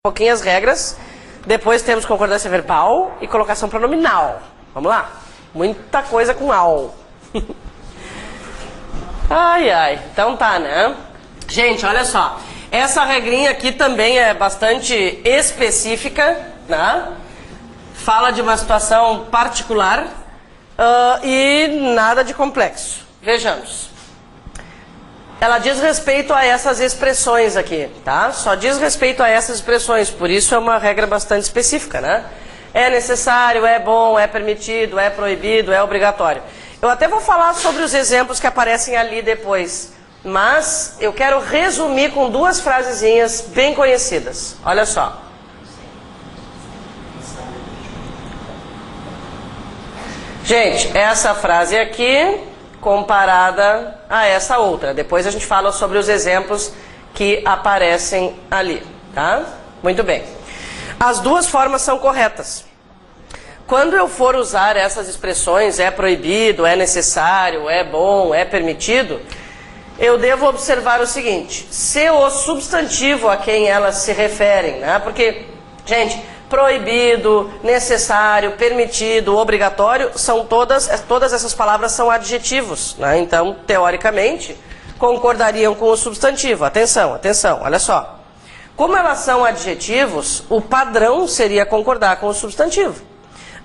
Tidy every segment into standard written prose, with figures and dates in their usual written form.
pouquinho as regras. Depois temos concordância verbal e colocação pronominal. Vamos lá? Muita coisa com ao. Ai, ai. Então tá, né? Gente, olha só. Essa regrinha aqui também é bastante específica, né? Fala de uma situação particular e nada de complexo. Vejamos. Ela diz respeito a essas expressões aqui, tá? Só diz respeito a essas expressões, por isso é uma regra bastante específica, né? É necessário, é bom, é permitido, é proibido, é obrigatório. Eu até vou falar sobre os exemplos que aparecem ali depois, mas eu quero resumir com duas frasezinhas bem conhecidas. Olha só. Gente, essa frase aqui comparada a essa outra. Depois a gente fala sobre os exemplos que aparecem ali, tá? Muito bem. As duas formas são corretas. Quando eu for usar essas expressões, é proibido, é necessário, é bom, é permitido, eu devo observar o seguinte: se o substantivo a quem elas se referem, né? Porque, gente, proibido, necessário, permitido, obrigatório, são todas essas palavras são adjetivos, né? Então, teoricamente, concordariam com o substantivo. Atenção, atenção, olha só. Como elas são adjetivos, o padrão seria concordar com o substantivo.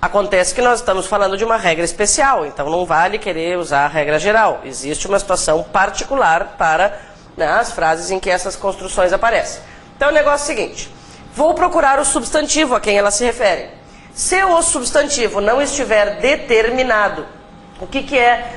Acontece que nós estamos falando de uma regra especial, então não vale querer usar a regra geral. Existe uma situação particular para, né, as frases em que essas construções aparecem. Então, o negócio é o seguinte. Vou procurar o substantivo a quem elas se referem. Se o substantivo não estiver determinado, o que é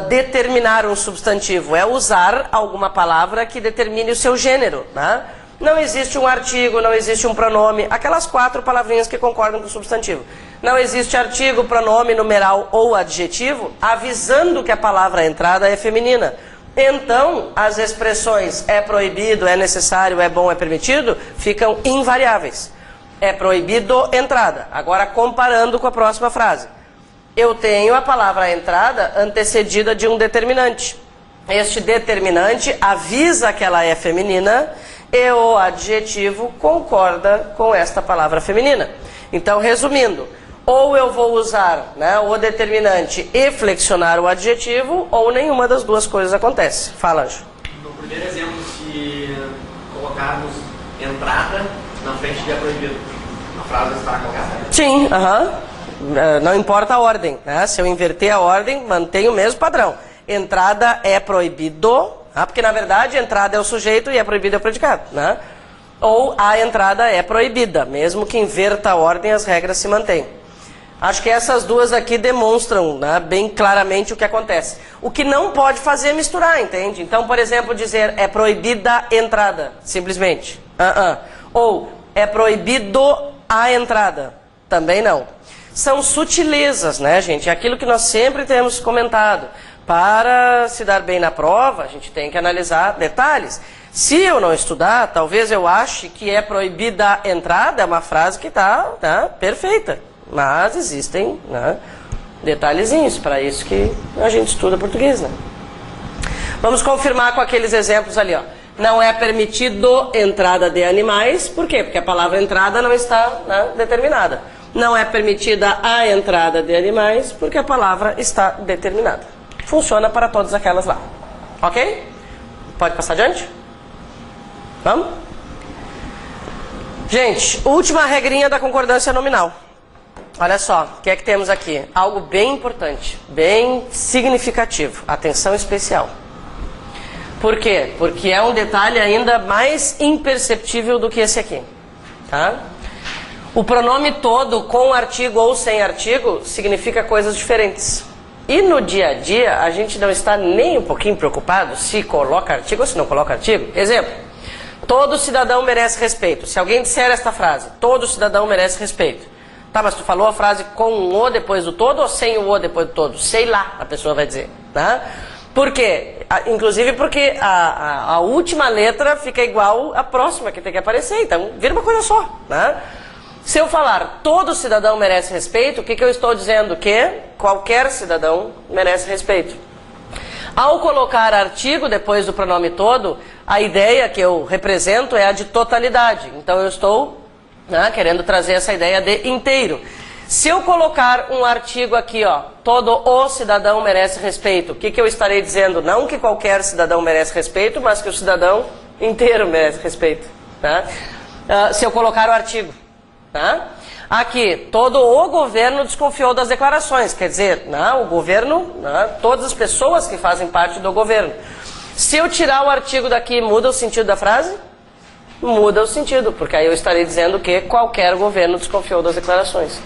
determinar um substantivo? É usar alguma palavra que determine o seu gênero, né? Não existe um artigo, não existe um pronome, aquelas 4 palavrinhas que concordam com o substantivo. Não existe artigo, pronome, numeral ou adjetivo avisando que a palavra entrada é feminina. Então, as expressões é proibido, é necessário, é bom, é permitido, ficam invariáveis. É proibido entrada. Agora, comparando com a próxima frase. Eu tenho a palavra entrada antecedida de um determinante. Este determinante avisa que ela é feminina e o adjetivo concorda com esta palavra feminina. Então, resumindo, ou eu vou usar, né, o determinante e flexionar o adjetivo, ou nenhuma das duas coisas acontece. Fala, Anjo. No primeiro exemplo, se colocarmos entrada na frente de é proibido, a frase está colocada? Sim, não importa a ordem, né? Se eu inverter a ordem, mantenho o mesmo padrão. Entrada é proibido, porque na verdade entrada é o sujeito e é proibido é o predicado, né? Ou a entrada é proibida, mesmo que inverta a ordem, as regras se mantêm. Acho que essas duas aqui demonstram, né, bem claramente o que acontece. O que não pode fazer é misturar, entende? Então, por exemplo, dizer é proibida entrada, simplesmente. Ou é proibido a entrada, também não. São sutilezas, né, gente? É aquilo que nós sempre temos comentado. Para se dar bem na prova, a gente tem que analisar detalhes. Se eu não estudar, talvez eu ache que é proibida a entrada, é uma frase que está perfeita. Mas existem, né, detalhezinhos, para isso que a gente estuda português, né? Vamos confirmar com aqueles exemplos ali, ó. Não é permitido entrada de animais, por quê? Porque a palavra entrada não está, né, determinada. Não é permitida a entrada de animais, porque a palavra está determinada. Funciona para todas aquelas lá. Ok? Pode passar adiante? Vamos? Gente, última regrinha da concordância nominal. Olha só, o que é que temos aqui? Algo bem importante, bem significativo. Atenção especial. Por quê? Porque é um detalhe ainda mais imperceptível do que esse aqui. Tá? O pronome todo, com artigo ou sem artigo, significa coisas diferentes. E no dia a dia, a gente não está nem um pouquinho preocupado se coloca artigo ou se não coloca artigo. Exemplo, todo cidadão merece respeito. Se alguém disser esta frase, todo cidadão merece respeito. Tá, mas tu falou a frase com um o depois do todo ou sem o depois do todo? Sei lá, a pessoa vai dizer. Tá? Por quê? Inclusive porque a última letra fica igual à próxima que tem que aparecer. Então, vira uma coisa só. Tá? Se eu falar todo cidadão merece respeito, o que eu estou dizendo? Que qualquer cidadão merece respeito. Ao colocar artigo depois do pronome todo, A ideia que eu represento é a de totalidade. Então eu estou, né, querendo trazer essa ideia de inteiro. Se eu colocar um artigo aqui, ó, todo o cidadão merece respeito, o que eu estarei dizendo? Não que qualquer cidadão merece respeito, mas que o cidadão inteiro merece respeito. Tá? Se eu colocar o artigo. Tá? Aqui, todo o governo desconfiou das declarações, quer dizer, o governo, todas as pessoas que fazem parte do governo. Se eu tirar o artigo daqui, muda o sentido da frase? Muda o sentido, porque aí eu estarei dizendo que qualquer governo desconfiou das declarações.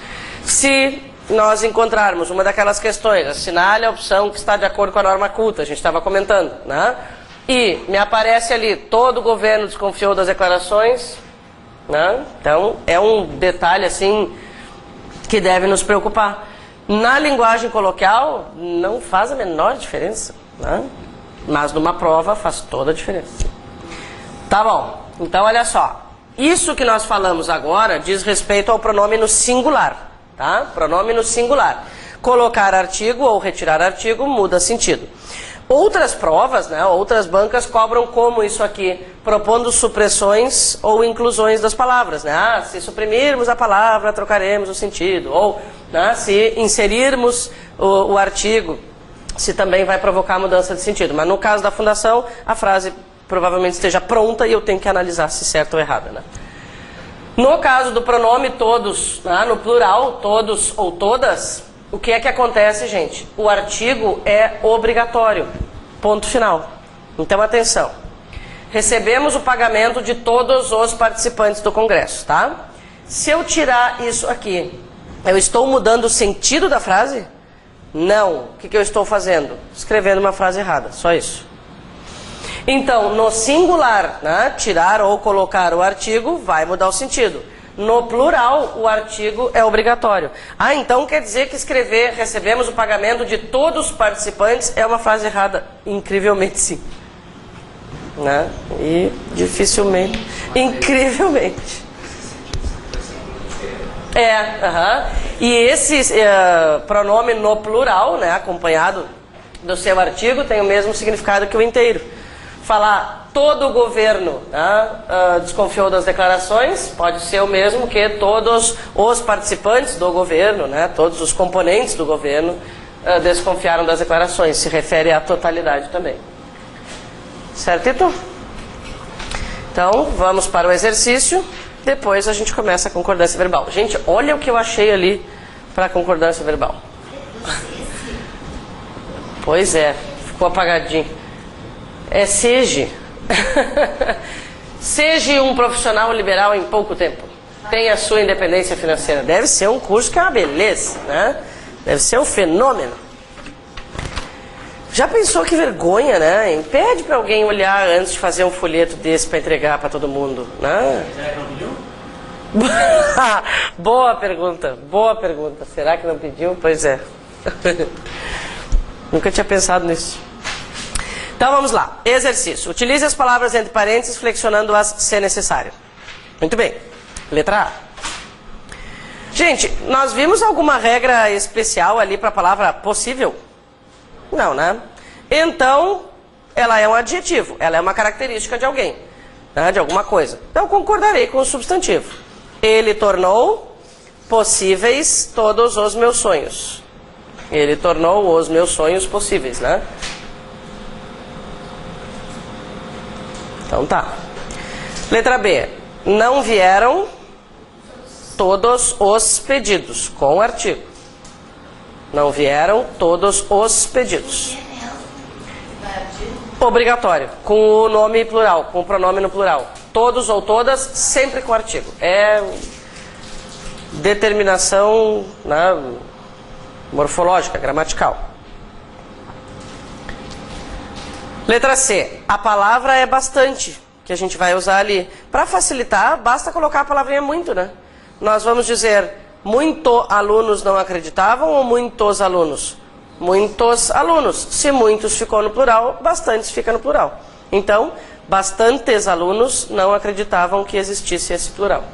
Se nós encontrarmos uma daquelas questões, assinale a opção que está de acordo com a norma culta, a gente estava comentando, né? E me aparece ali, todo governo desconfiou das declarações, né? Então, é um detalhe assim que deve nos preocupar. Na linguagem coloquial, não faz a menor diferença, né? Mas numa prova faz toda a diferença. Tá bom, então olha só. Isso que nós falamos agora diz respeito ao pronome no singular. Tá? Pronome no singular. Colocar artigo ou retirar artigo muda sentido. Outras provas, né, outras bancas cobram como isso aqui, propondo supressões ou inclusões das palavras. Né? Se suprimirmos a palavra, trocaremos o sentido. Ou, né, se inserirmos o artigo, se também vai provocar mudança de sentido. Mas no caso da fundação, a frase provavelmente esteja pronta e eu tenho que analisar se certo ou errada. Né? No caso do pronome todos, no plural, todos ou todas, o que é que acontece, gente? O artigo é obrigatório. Ponto final. Então, atenção. Recebemos o pagamento de todos os participantes do congresso, tá? Se eu tirar isso aqui, eu estou mudando o sentido da frase? Não. O que eu estou fazendo? Escrevendo uma frase errada. Só isso. Então, no singular, né, tirar ou colocar o artigo vai mudar o sentido. No plural, o artigo é obrigatório. Então quer dizer que escrever recebemos o pagamento de todos os participantes é uma frase errada? Incrivelmente sim. Né? E dificilmente. Incrivelmente. E esse pronome no plural, né, acompanhado do seu artigo, tem o mesmo significado que o inteiro. Falar todo o governo, né, desconfiou das declarações, pode ser o mesmo que todos os participantes do governo, né, todos os componentes do governo desconfiaram das declarações. Se refere à totalidade também. Certo? Então, vamos para o exercício. Depois a gente começa a concordância verbal. Gente, olha o que eu achei ali para a concordância verbal. Pois é, ficou apagadinho. É seja. Seja um profissional liberal em pouco tempo. Tenha a sua independência financeira. Deve ser um curso que é uma beleza, né? Deve ser um fenômeno. Já pensou que vergonha, né? Impede para alguém olhar antes de fazer um folheto desse para entregar para todo mundo, né? Boa pergunta, boa pergunta. Será que não pediu? Pois é. Nunca tinha pensado nisso. Então vamos lá. Exercício. Utilize as palavras entre parênteses, flexionando-as se necessário. Muito bem. Letra A. Gente, nós vimos alguma regra especial ali para a palavra possível? Não, né? Então, ela é um adjetivo. Ela é uma característica de alguém, né? De alguma coisa. Então, concordarei com o substantivo. Ele tornou possíveis todos os meus sonhos. Ele tornou os meus sonhos possíveis, né? Então tá. Letra B. Não vieram todos os pedidos, com o artigo. Não vieram todos os pedidos. Obrigatório, com o nome plural, com o pronome no plural. Todos ou todas, sempre com artigo. É determinação, né, morfológica, gramatical. Letra C. A palavra é bastante, que a gente vai usar ali. Para facilitar, basta colocar a palavrinha muito, né? Nós vamos dizer muito alunos não acreditavam ou muitos alunos? Muitos alunos. Se muitos ficou no plural, bastantes fica no plural. Então, bastantes alunos não acreditavam que existisse esse plural.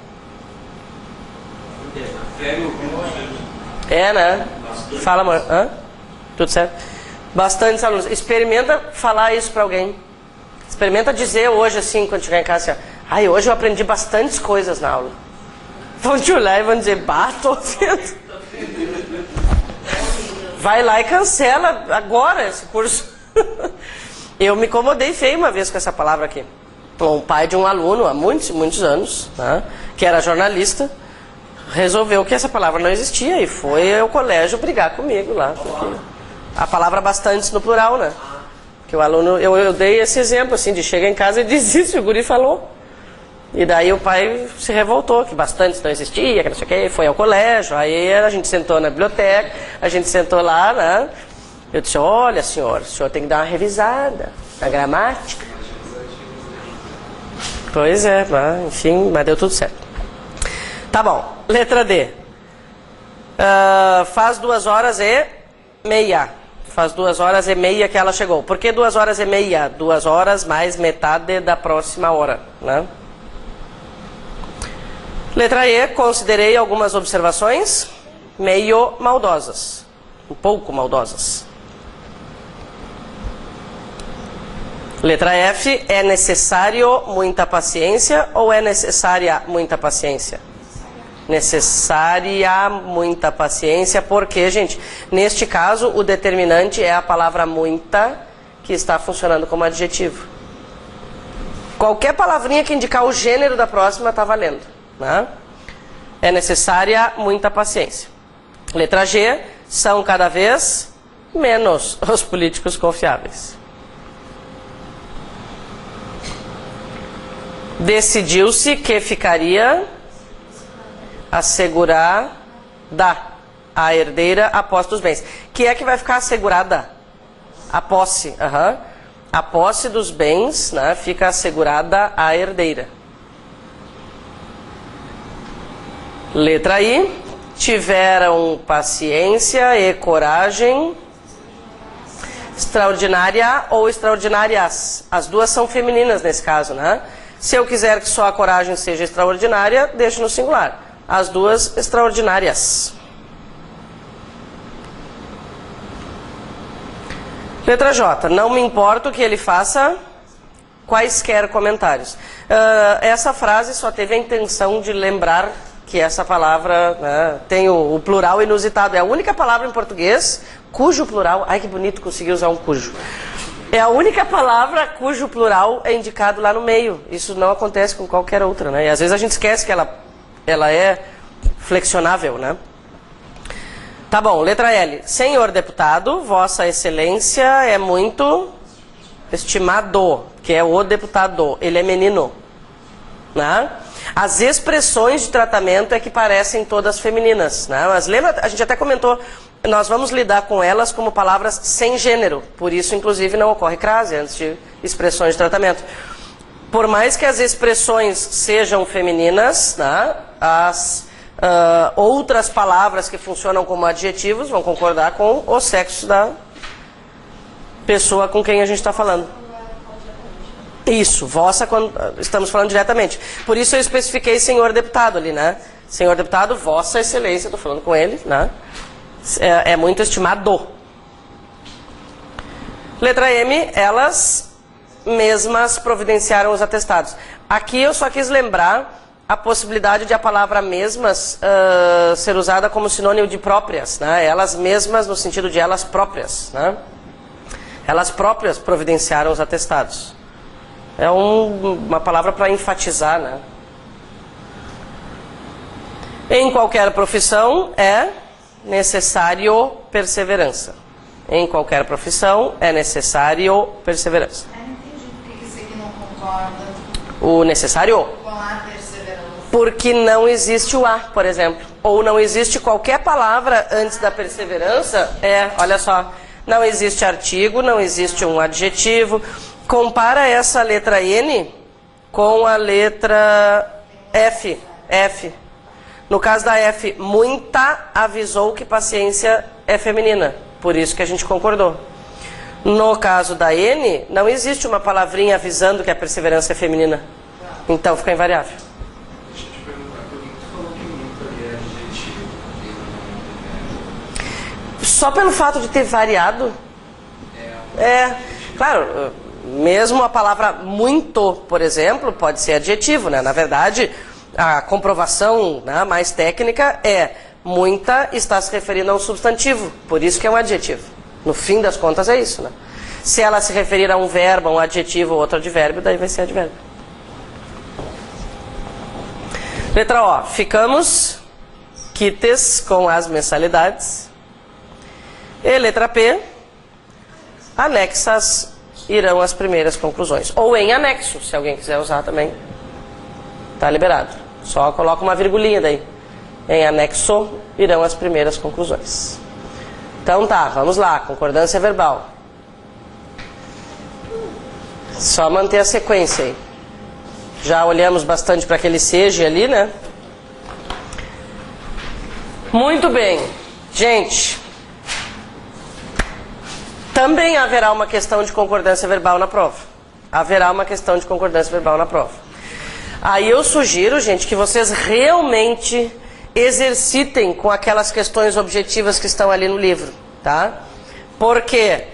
É, né? Fala, amor. Hã? Tudo certo? Bastantes alunos. Experimenta falar isso para alguém. Experimenta dizer hoje, assim, quando chegar em casa, assim, ai, hoje eu aprendi bastantes coisas na aula. Vão te olhar e vão dizer, bah, tô vendo. Vai lá e cancela agora esse curso. Eu me incomodei feio uma vez com essa palavra aqui. Um pai de um aluno, há muitos anos, né, que era jornalista, resolveu que essa palavra não existia e foi ao colégio brigar comigo lá. A palavra bastantes no plural, né? Que o aluno, eu dei esse exemplo, assim, de chegar em casa e diz isso, o guri falou. E daí o pai se revoltou, que bastantes não existia, que não sei o que, foi ao colégio, aí a gente sentou na biblioteca, a gente sentou lá, né? Eu disse, olha senhor, o senhor tem que dar uma revisada na gramática. Pois é, mas, enfim, mas deu tudo certo. Tá bom, letra D. Faz 2h30. Faz 2h30 que ela chegou. Por que 2h30? 2 horas mais metade da próxima hora, né? Letra E, considerei algumas observações meio maldosas. Um pouco maldosas. Letra F, é necessário muita paciência ou é necessária muita paciência? Necessária muita paciência, porque, gente, neste caso o determinante é a palavra muita, que está funcionando como adjetivo. Qualquer palavrinha que indicar o gênero da próxima está valendo, né? É necessária muita paciência. Letra G, são cada vez menos os políticos confiáveis. Decidiu-se que ficaria assegurada a herdeira a posse dos bens. Que é que vai ficar assegurada? A posse. A posse dos bens, né, fica assegurada à herdeira. Letra I. Tiveram paciência e coragem extraordinária ou extraordinárias. As duas são femininas nesse caso, né? Se eu quiser que só a coragem seja extraordinária, deixo no singular. As duas extraordinárias. Letra J. Não me importo que ele faça quaisquer comentários. Essa frase só teve a intenção de lembrar que essa palavra, né, tem o plural inusitado. É a única palavra em português cujo plural... Ai, que bonito conseguir usar um cujo. É a única palavra cujo plural é indicado lá no meio. Isso não acontece com qualquer outra, né? E às vezes a gente esquece que ela é flexionável, né? Tá bom, letra L. Senhor deputado, Vossa Excelência é muito estimado, que é o deputado. Ele é menino, né? As expressões de tratamento é que parecem todas femininas, né? Mas lembra, a gente até comentou, nós vamos lidar com elas como palavras sem gênero. Por isso, inclusive, não ocorre crase antes de expressões de tratamento. Por mais que as expressões sejam femininas, né, as outras palavras que funcionam como adjetivos vão concordar com o sexo da pessoa com quem a gente está falando. Isso, vossa, quando estamos falando diretamente. Por isso eu especifiquei senhor deputado ali, né? Senhor deputado, Vossa Excelência, estou falando com ele, né? É muito estimado. Letra M, elas mesmas providenciaram os atestados. Aqui eu só quis lembrar a possibilidade de a palavra mesmas ser usada como sinônimo de próprias, né? Elas mesmas no sentido de elas próprias, né? Elas próprias providenciaram os atestados. É uma palavra para enfatizar, né? Em qualquer profissão é necessário perseverança. Em qualquer profissão é necessário perseverança. Eu não entendi por que esse aqui não concorda O necessário? com a perseverança. Porque não existe o a, por exemplo. Ou não existe qualquer palavra antes da perseverança. Olha só. Não existe artigo, não existe um adjetivo. Compara essa letra N com a letra F. F. No caso da F, muita avisou que paciência é feminina. Por isso que a gente concordou. No caso da N, não existe uma palavrinha avisando que a perseverança é feminina. Então fica invariável. Deixa eu te perguntar, por que tu falou que muito ali é adjetivo? Só pelo fato de ter variado? Claro, Mesmo a palavra muito, por exemplo, pode ser adjetivo, né? Na verdade, a comprovação, né, mais técnica é muita está se referindo a um substantivo, por isso que é um adjetivo. No fim das contas é isso, né? Se ela se referir a um verbo, um adjetivo ou outro advérbio, daí vai ser advérbio. Letra O. Ficamos quites com as mensalidades. E letra P. Anexas irão as primeiras conclusões. Ou em anexo, se alguém quiser usar também. Está liberado. Só coloca uma virgulinha daí. Em anexo irão as primeiras conclusões. Então tá, vamos lá. Concordância verbal. Só manter a sequência aí. Já olhamos bastante para aquele seja ali, né? Muito bem. Gente, também haverá uma questão de concordância verbal na prova. Haverá uma questão de concordância verbal na prova. Aí eu sugiro, gente, que vocês realmente exercitem com aquelas questões objetivas que estão ali no livro, tá? Porque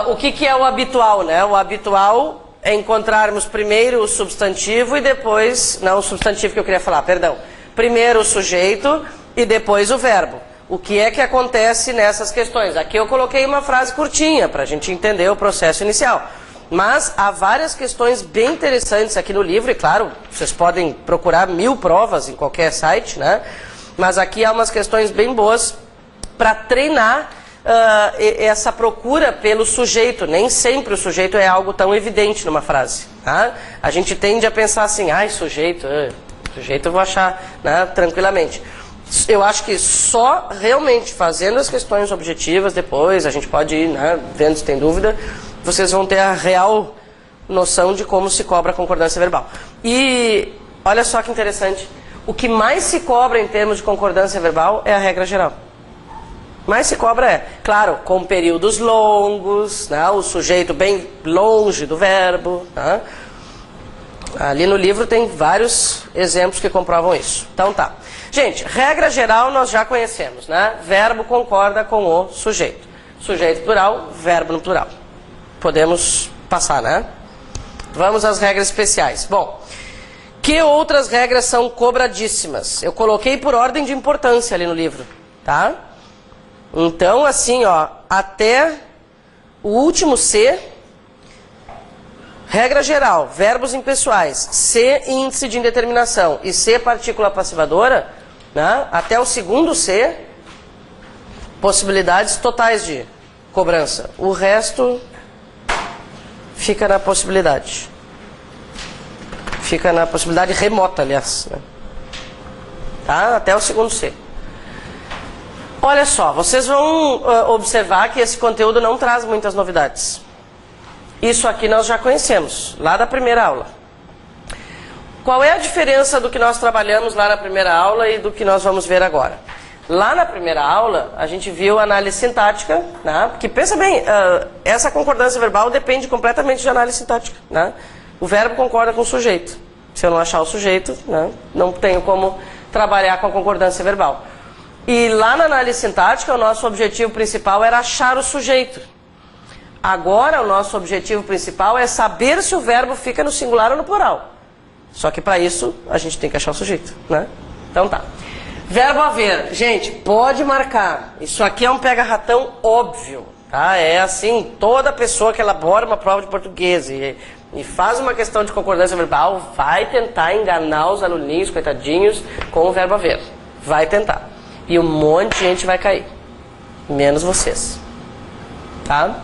o que é o habitual, né? O habitual é encontrarmos primeiro o substantivo e depois... Não, o substantivo que eu queria falar, perdão. Primeiro o sujeito e depois o verbo. O que é que acontece nessas questões? Aqui eu coloquei uma frase curtinha para a gente entender o processo inicial. Mas há várias questões bem interessantes aqui no livro, e claro, vocês podem procurar 1000 provas em qualquer site, né? Mas aqui há umas questões bem boas para treinar essa procura pelo sujeito. Nem sempre o sujeito é algo tão evidente numa frase, tá? A gente tende a pensar assim, ai, sujeito eu vou achar, né, tranquilamente. Eu acho que só realmente fazendo as questões objetivas, depois a gente pode ir, né, vendo se tem dúvida, vocês vão ter a real noção de como se cobra a concordância verbal. E olha só que interessante, o que mais se cobra em termos de concordância verbal é a regra geral. Mais se cobra claro, com períodos longos, né, o sujeito bem longe do verbo, né? Ali no livro tem vários exemplos que comprovam isso. Então tá. Gente, regra geral nós já conhecemos, né? Verbo concorda com o sujeito. Sujeito plural, verbo no plural. Podemos passar, né? Vamos às regras especiais. Bom, que outras regras são cobradíssimas? Eu coloquei por ordem de importância ali no livro, tá? Então, assim, ó, até o último C... Regra geral, verbos impessoais, C índice de indeterminação e C partícula passivadora, né? Até o segundo C, possibilidades totais de cobrança. O resto fica na possibilidade. Fica na possibilidade remota, aliás, né? Tá? Até o segundo C. Olha só, vocês vão observar que esse conteúdo não traz muitas novidades. Isso aqui nós já conhecemos, lá da primeira aula. Qual é a diferença do que nós trabalhamos lá na primeira aula e do que nós vamos ver agora? Lá na primeira aula, a gente viu análise sintática, né? Porque pensa bem, essa concordância verbal depende completamente de análise sintática, né? O verbo concorda com o sujeito. Se eu não achar o sujeito, né, não tenho como trabalhar com a concordância verbal. E lá na análise sintática, o nosso objetivo principal era achar o sujeito. Agora, o nosso objetivo principal é saber se o verbo fica no singular ou no plural. Só que para isso, a gente tem que achar o sujeito, né? Então tá. Verbo haver. Gente, pode marcar. Isso aqui é um pega-ratão óbvio, tá? É assim, toda pessoa que elabora uma prova de português e faz uma questão de concordância verbal vai tentar enganar os aluninhos, coitadinhos, com o verbo haver. Vai tentar. E um monte de gente vai cair. Menos vocês. Tá?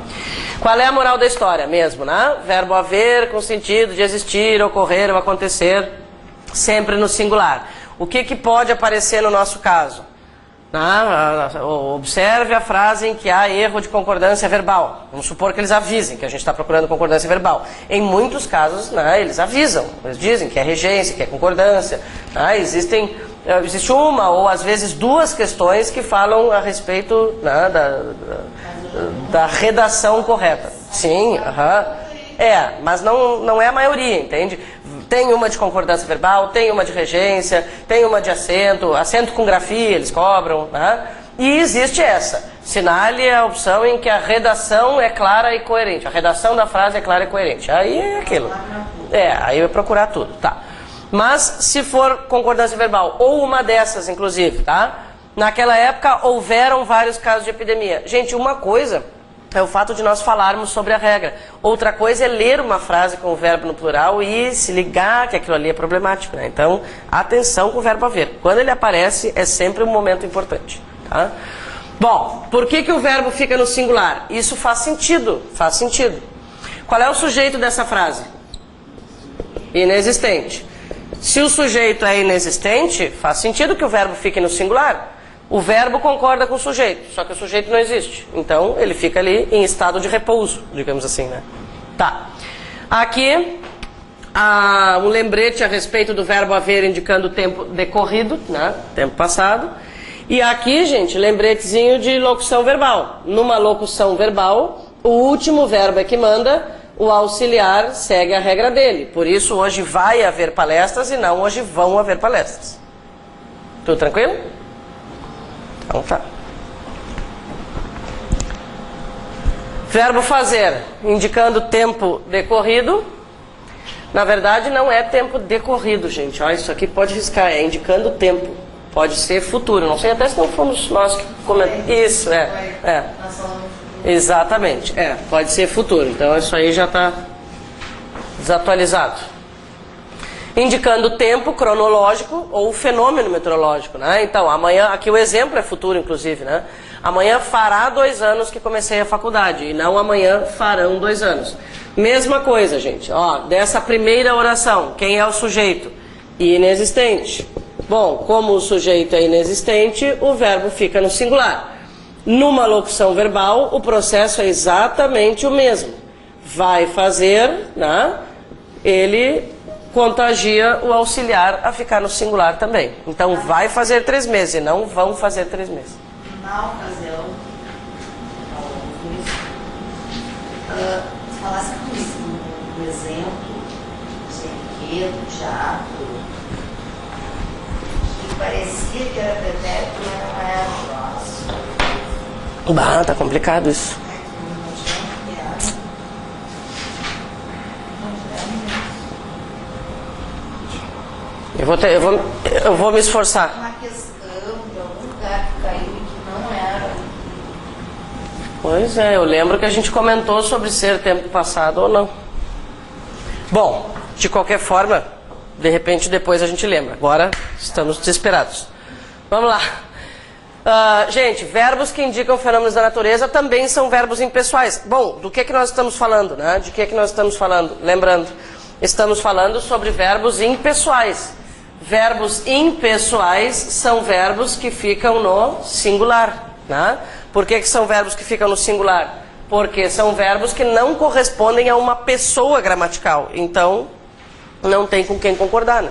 Qual é a moral da história mesmo, né? Verbo haver com sentido de existir, ocorrer ou acontecer, sempre no singular. O que pode aparecer no nosso caso? Observe a frase em que há erro de concordância verbal. Vamos supor que eles avisem que a gente está procurando concordância verbal. Em muitos casos, né, eles avisam. Eles dizem que é regência, que é concordância. Né, existe uma ou às vezes duas questões que falam a respeito, né, da redação correta. Sim, mas não é a maioria, entende? Tem uma de concordância verbal, tem uma de regência, tem uma de acento com grafia eles cobram, né? E existe essa. Assinale a opção em que a redação é clara e coerente. A redação da frase é clara e coerente. Aí é aquilo. Aí vai procurar tudo, tá? Mas se for concordância verbal, ou uma dessas, inclusive, tá? Naquela época houveram vários casos de epidemia. Gente, uma coisa é o fato de nós falarmos sobre a regra. Outra coisa é ler uma frase com o verbo no plural e se ligar que aquilo ali é problemático, né? Então, atenção com o verbo haver. Quando ele aparece, é sempre um momento importante, tá? Bom, por que o verbo fica no singular? Isso faz sentido, faz sentido. Qual é o sujeito dessa frase? Inexistente. Se o sujeito é inexistente, faz sentido que o verbo fique no singular. O verbo concorda com o sujeito, só que o sujeito não existe. Então, ele fica ali em estado de repouso, digamos assim, né? Tá. Aqui, um lembrete a respeito do verbo haver indicando o tempo decorrido, né? Tempo passado. E aqui, gente, lembretezinho de locução verbal. Numa locução verbal, o último verbo é que manda, o auxiliar segue a regra dele. Por isso, hoje vai haver palestras e não hoje vão haver palestras. Tudo tranquilo? Então tá. Verbo fazer, indicando tempo decorrido. Na verdade, não é tempo decorrido, gente. Olha, isso aqui pode riscar, é indicando tempo. Pode ser futuro. Não sei até se não fomos nós que comentamos. Isso, Exatamente. Pode ser futuro. Então isso aí já está desatualizado. Indicando tempo cronológico ou fenômeno meteorológico, né? Então, amanhã, aqui o exemplo é futuro, inclusive, né? Amanhã fará 2 anos que comecei a faculdade, e não amanhã farão 2 anos. Mesma coisa, gente. Ó, dessa primeira oração, quem é o sujeito? Inexistente. Bom, como o sujeito é inexistente, o verbo fica no singular. Numa locução verbal, o processo é exatamente o mesmo. Vai fazer, né? Ele contagia o auxiliar a ficar no singular também. Então, vai fazer 3 meses, e não vão fazer 3 meses. Na ocasião, se falasse um exemplo, enredo, teatro, que parecia que era pretérito, mas não era. Tá complicado isso. Eu vou me esforçar. Uma questão de algum lugar que caiu e que não era. Pois é, eu lembro que a gente comentou sobre ser tempo passado ou não. Bom, de qualquer forma, de repente depois a gente lembra. Agora estamos desesperados. Vamos lá. Gente, verbos que indicam fenômenos da natureza também são verbos impessoais. Bom, do que nós estamos falando, né? De que nós estamos falando? Lembrando, estamos falando sobre verbos impessoais. Verbos impessoais são verbos que ficam no singular, né? Por que são verbos que ficam no singular? Porque são verbos que não correspondem a uma pessoa gramatical. Então, não tem com quem concordar, né?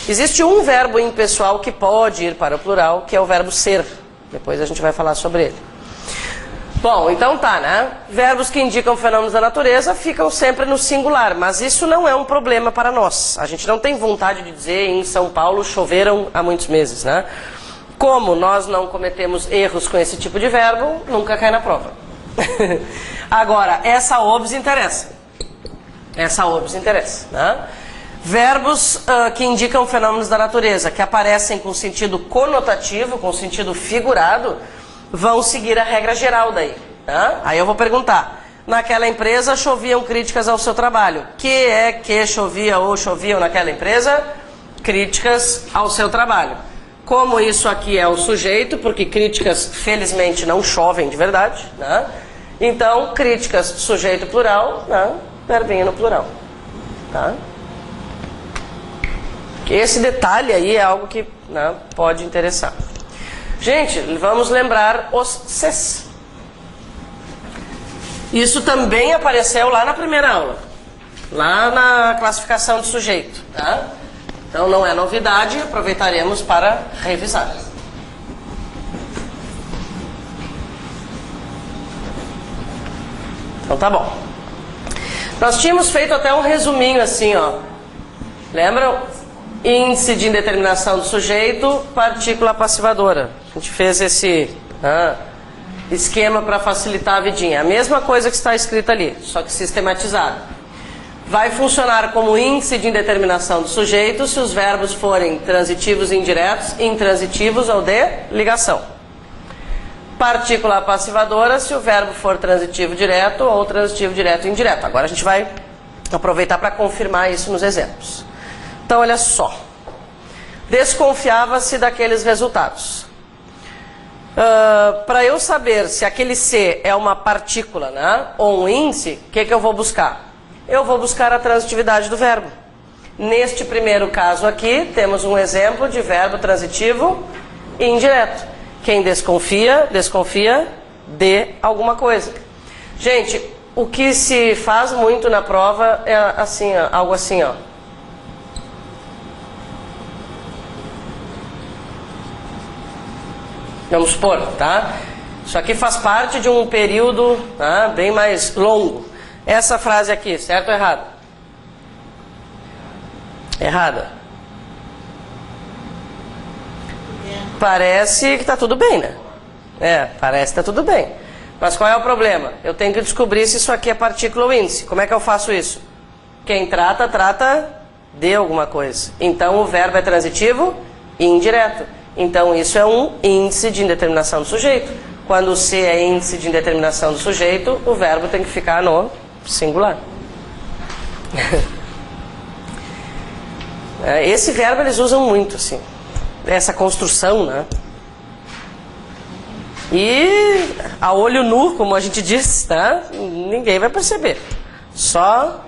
Existe um verbo impessoal que pode ir para o plural, que é o verbo ser. Depois a gente vai falar sobre ele. Bom, então tá, né? Verbos que indicam fenômenos da natureza ficam sempre no singular, mas isso não é um problema para nós. A gente não tem vontade de dizer em São Paulo choveram há muitos meses, né? Como nós não cometemos erros com esse tipo de verbo, nunca cai na prova. Agora, essa obs interessa. Essa obs interessa, né? Verbos que indicam fenômenos da natureza, que aparecem com sentido conotativo, com sentido figurado, vão seguir a regra geral daí. Tá? Aí eu vou perguntar, naquela empresa choviam críticas ao seu trabalho. Que é que chovia ou choviam naquela empresa? Críticas ao seu trabalho. Como isso aqui é o sujeito, porque críticas felizmente não chovem de verdade, né? Então, críticas, sujeito plural, né? Verbinho no plural. Tá? Esse detalhe aí é algo que, né, pode interessar. Gente, vamos lembrar os Cs. Isso também apareceu lá na primeira aula, lá na classificação de sujeito, tá? Então não é novidade, aproveitaremos para revisar. Então tá bom. Nós tínhamos feito até um resuminho assim, ó. Lembram? Índice de indeterminação do sujeito, partícula passivadora. A gente fez esquema para facilitar a vidinha. A mesma coisa que está escrita ali, só que sistematizado. Vai funcionar como índice de indeterminação do sujeito se os verbos forem transitivos e indiretos, intransitivos ou de ligação. Partícula passivadora se o verbo for transitivo direto ou transitivo direto e indireto. Agora a gente vai aproveitar para confirmar isso nos exemplos. Então olha só. Desconfiava-se daqueles resultados. Para eu saber se aquele C é uma partícula, né, ou um índice, o que eu vou buscar? Eu vou buscar a transitividade do verbo. Neste primeiro caso aqui, temos um exemplo de verbo transitivo e indireto. Quem desconfia, desconfia de alguma coisa. Gente, o que se faz muito na prova é assim, ó, algo assim, ó. Vamos supor, tá? Isso aqui faz parte de um período, tá, bem mais longo. Essa frase aqui, certo ou errado? Errada. Parece que está tudo bem, né? Parece que está tudo bem. Mas qual é o problema? Eu tenho que descobrir se isso aqui é partícula ou índice. Como é que eu faço isso? Quem trata, trata de alguma coisa. Então o verbo é transitivo e indireto. Então isso é um índice de indeterminação do sujeito. Quando o C é índice de indeterminação do sujeito, o verbo tem que ficar no singular. Esse verbo eles usam muito, assim. Essa construção, né? E a olho nu, como a gente diz, tá? Ninguém vai perceber. Só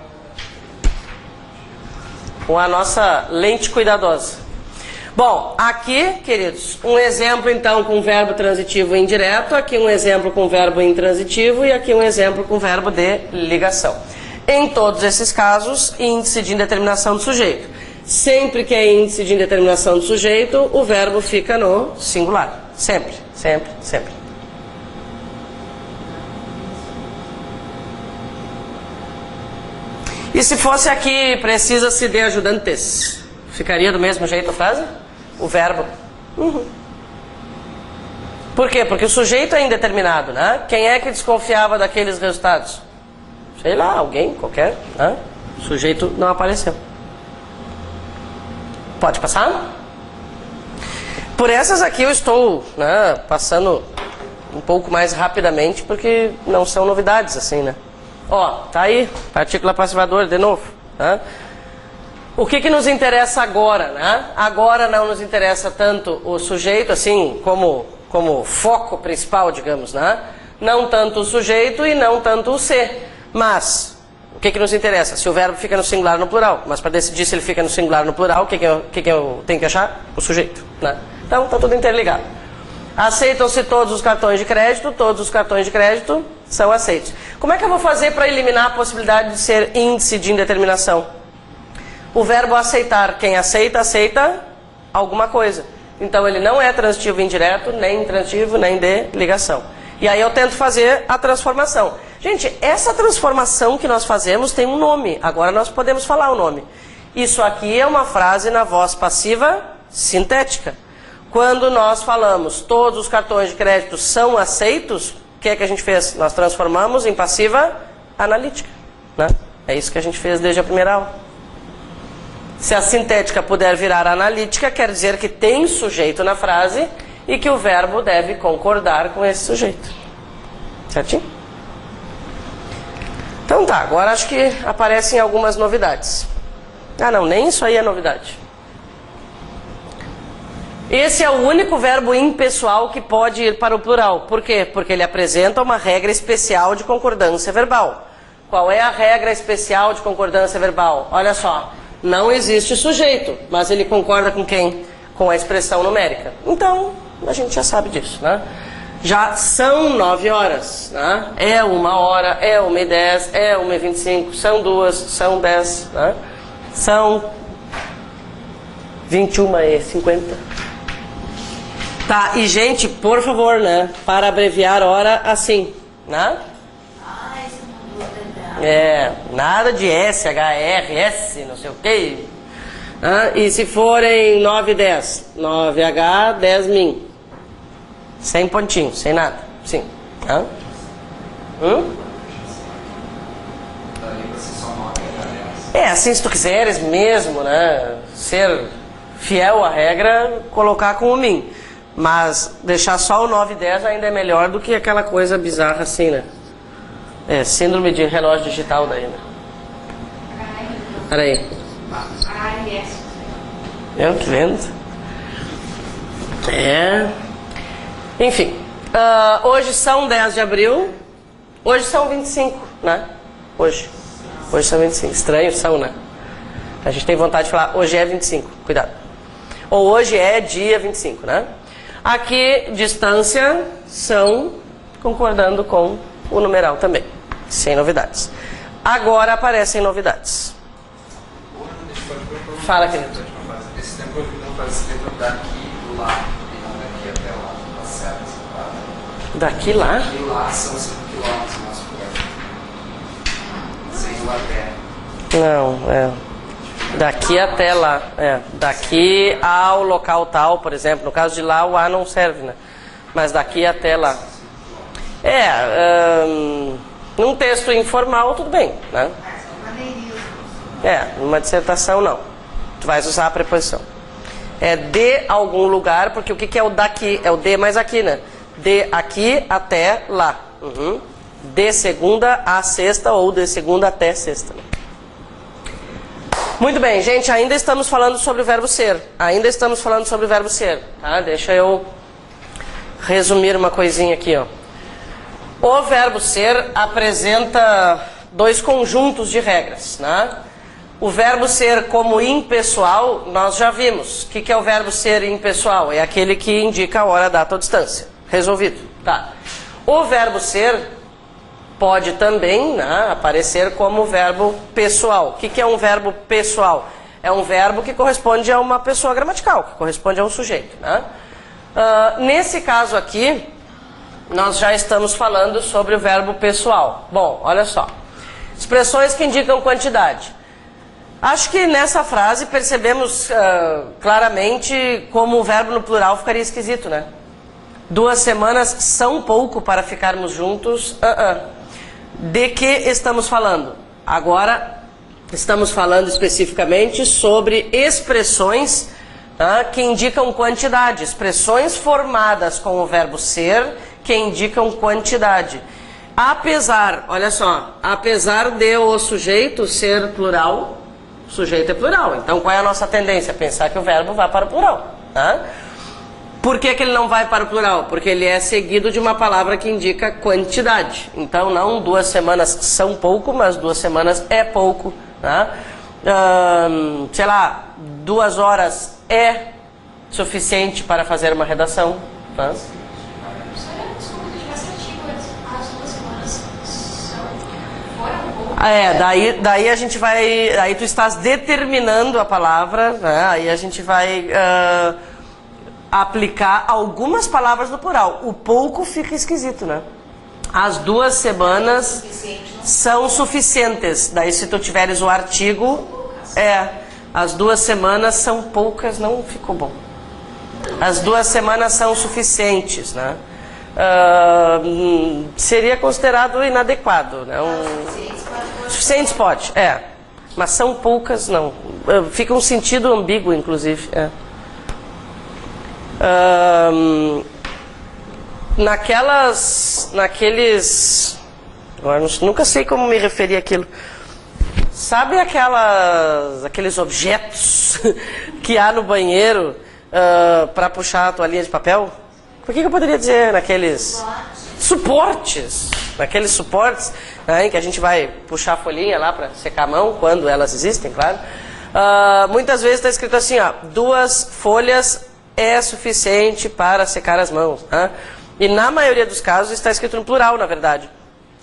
com a nossa lente cuidadosa. Bom, aqui, queridos, um exemplo então com verbo transitivo e indireto, aqui um exemplo com verbo intransitivo e aqui um exemplo com verbo de ligação. Em todos esses casos, índice de indeterminação do sujeito. Sempre que é índice de indeterminação do sujeito, o verbo fica no singular. Sempre, sempre, sempre. E se fosse aqui, precisa-se de ajudantes? Ficaria do mesmo jeito a frase? O verbo. Por quê? Porque o sujeito é indeterminado, né? Quem é que desconfiava daqueles resultados? Sei lá, alguém, qualquer, né? O sujeito não apareceu. Pode passar? Por essas aqui eu estou, né, passando um pouco mais rapidamente, porque não são novidades assim, né? Ó, tá aí, partícula passivadora de novo, né? O que nos interessa agora, né? Agora não nos interessa tanto o sujeito, assim, como foco principal, digamos, né? Não tanto o sujeito e não tanto o C. Mas, o que nos interessa? Se o verbo fica no singular ou no plural. Mas para decidir se ele fica no singular ou no plural, o que eu tenho que achar? O sujeito, né? Então, está tudo interligado. Aceitam-se todos os cartões de crédito, todos os cartões de crédito são aceitos. Como é que eu vou fazer para eliminar a possibilidade de ser índice de indeterminação? O verbo aceitar, quem aceita, aceita alguma coisa. Então ele não é transitivo indireto, nem intransitivo, nem de ligação. E aí eu tento fazer a transformação. Gente, essa transformação que nós fazemos tem um nome. Agora nós podemos falar o nome. Isso aqui é uma frase na voz passiva sintética. Quando nós falamos todos os cartões de crédito são aceitos, o que é que a gente fez? Nós transformamos em passiva analítica, né? É isso que a gente fez desde a primeira aula. Se a sintética puder virar analítica, quer dizer que tem sujeito na frase e que o verbo deve concordar com esse sujeito. Certinho? Então tá, agora acho que aparecem algumas novidades. Ah não, nem isso aí é novidade. Esse é o único verbo impessoal que pode ir para o plural. Por quê? Porque ele apresenta uma regra especial de concordância verbal. Qual é a regra especial de concordância verbal? Olha só. Não existe sujeito, mas ele concorda com quem? Com a expressão numérica. Então, a gente já sabe disso, né? Já são 9 horas, né? É 1 hora, é 1h10, é 1h25, são 2, são 10, né? São 21h50. Tá, e gente, por favor, né? Para abreviar hora assim, né? Nada de S, H, R, S, não sei o que. E se forem 9 e 10? 9H, 10 min. Sem pontinho, sem nada. Sim. Tá? Daí você só nota Assim, se tu quiseres mesmo, né, ser fiel à regra, colocar com o min. Mas deixar só o 9 e 10 ainda é melhor do que aquela coisa bizarra assim, né? Síndrome de relógio digital daí, né? Peraí. Que vendo? Enfim. Hoje são 10 de abril. Hoje são 25, né? Hoje são 25. Estranho são, né? A gente tem vontade de falar, hoje é 25. Cuidado. Ou hoje é dia 25, né? Aqui, distância, são, concordando com o numeral também. Sem novidades. Agora aparecem novidades. Fala, querido. Esse tempo não faz escrito daqui, lá, e não daqui até lá. Tá certo, separado. Daqui lá? Daqui lá são 5 quilômetros mais perto. Sem o até. Não, daqui até lá. Daqui ao local tal, por exemplo. No caso de lá, o A não serve, né? Mas daqui até lá. Num texto informal, tudo bem, né? Numa dissertação, não. Tu vais usar a preposição. É de algum lugar, porque o que é o daqui? É o de mais aqui, né? De aqui até lá. De segunda a sexta ou de segunda até sexta. Muito bem, gente, ainda estamos falando sobre o verbo ser. Tá? Deixa eu resumir uma coisinha aqui, ó. O verbo ser apresenta dois conjuntos de regras, né? O verbo ser como impessoal, nós já vimos. O que é o verbo ser impessoal? É aquele que indica a hora, data ou distância. Resolvido. Tá. O verbo ser pode também, né, aparecer como verbo pessoal. O que é um verbo pessoal? É um verbo que corresponde a uma pessoa gramatical, que corresponde a um sujeito, né? Nesse caso aqui, nós já estamos falando sobre o verbo pessoal. Bom, olha só. Expressões que indicam quantidade. Acho que nessa frase percebemos claramente como o verbo no plural ficaria esquisito, né? 2 semanas são pouco para ficarmos juntos. De que estamos falando? Agora estamos falando especificamente sobre expressões que indicam quantidade. Expressões formadas com o verbo ser que indicam quantidade. Apesar, olha só, apesar de o sujeito ser plural, o sujeito é plural. Então qual é a nossa tendência? Pensar que o verbo vai para o plural. Por que ele não vai para o plural? Porque ele é seguido de uma palavra que indica quantidade. Então não 2 semanas são pouco, mas 2 semanas é pouco. Sei lá, 2 horas é suficiente para fazer uma redação. Daí a gente vai... Aí tu estás determinando a palavra, né? Aí a gente vai aplicar algumas palavras no plural. O pouco fica esquisito, né? As 2 semanas são suficientes. Daí se tu tiveres o artigo, as 2 semanas são poucas, não ficou bom. As 2 semanas são suficientes, né? Seria considerado inadequado, né? Suficientes pode, mas são poucas, não. Fica um sentido ambíguo, inclusive. Naqueles... Agora, nunca sei como me referir àquilo. Sabe aqueles objetos que há no banheiro para puxar a toalhinha de papel? Por que eu poderia dizer naqueles suportes? Naqueles suportes, né, em que a gente vai puxar a folhinha lá para secar a mão, quando elas existem, claro. Muitas vezes está escrito assim, 2 folhas é suficiente para secar as mãos. E na maioria dos casos está escrito no plural, na verdade.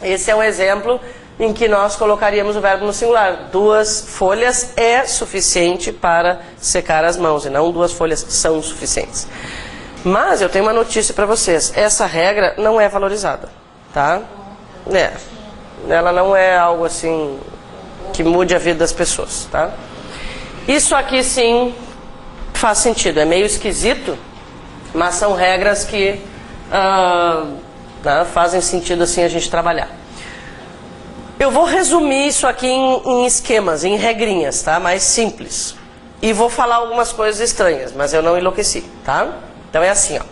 Esse é um exemplo em que nós colocaríamos o verbo no singular. 2 folhas é suficiente para secar as mãos, e não 2 folhas são suficientes. Mas eu tenho uma notícia para vocês. Essa regra não é valorizada, tá? Ela não é algo assim que mude a vida das pessoas, tá? Isso aqui sim faz sentido. É meio esquisito, mas são regras que né? Fazem sentido assim a gente trabalhar. Eu vou resumir isso aqui em esquemas, em regrinhas, tá? Mais simples. E vou falar algumas coisas estranhas, mas eu não enlouqueci, tá? Então é assim, ó.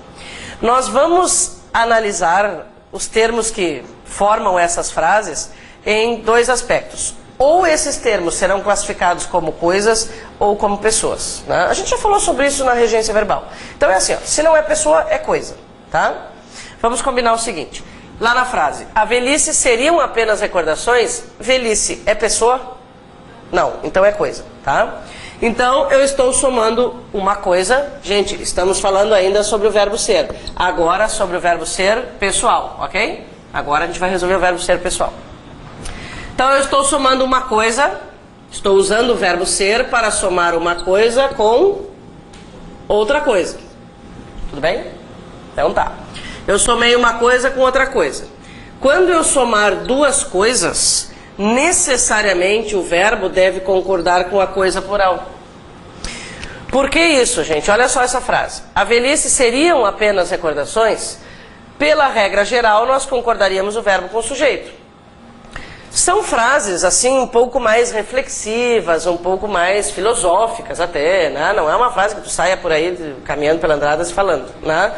Nós vamos analisar os termos que formam essas frases em dois aspectos. Ou esses termos serão classificados como coisas ou como pessoas, né? A gente já falou sobre isso na regência verbal. Então é assim, ó, se não é pessoa, é coisa, tá? Vamos combinar o seguinte. Lá na frase, a velhice seriam apenas recordações? Velhice é pessoa? Não, então é coisa, tá? Então eu estou somando uma coisa. Gente, estamos falando ainda sobre o verbo ser. Agora sobre o verbo ser pessoal, ok? Agora a gente vai resolver o verbo ser pessoal. Então eu estou somando uma coisa, estou usando o verbo ser para somar uma coisa com outra coisa. Tudo bem? Então tá. Eu somei uma coisa com outra coisa. Quando eu somar duas coisas, necessariamente o verbo deve concordar com a coisa plural. Por que isso, gente? Olha só essa frase. A velhice seriam apenas recordações? Pela regra geral, nós concordaríamos o verbo com o sujeito. São frases assim um pouco mais reflexivas, um pouco mais filosóficas até, né? Não é uma frase que tu saia por aí caminhando pela Andradas falando, né?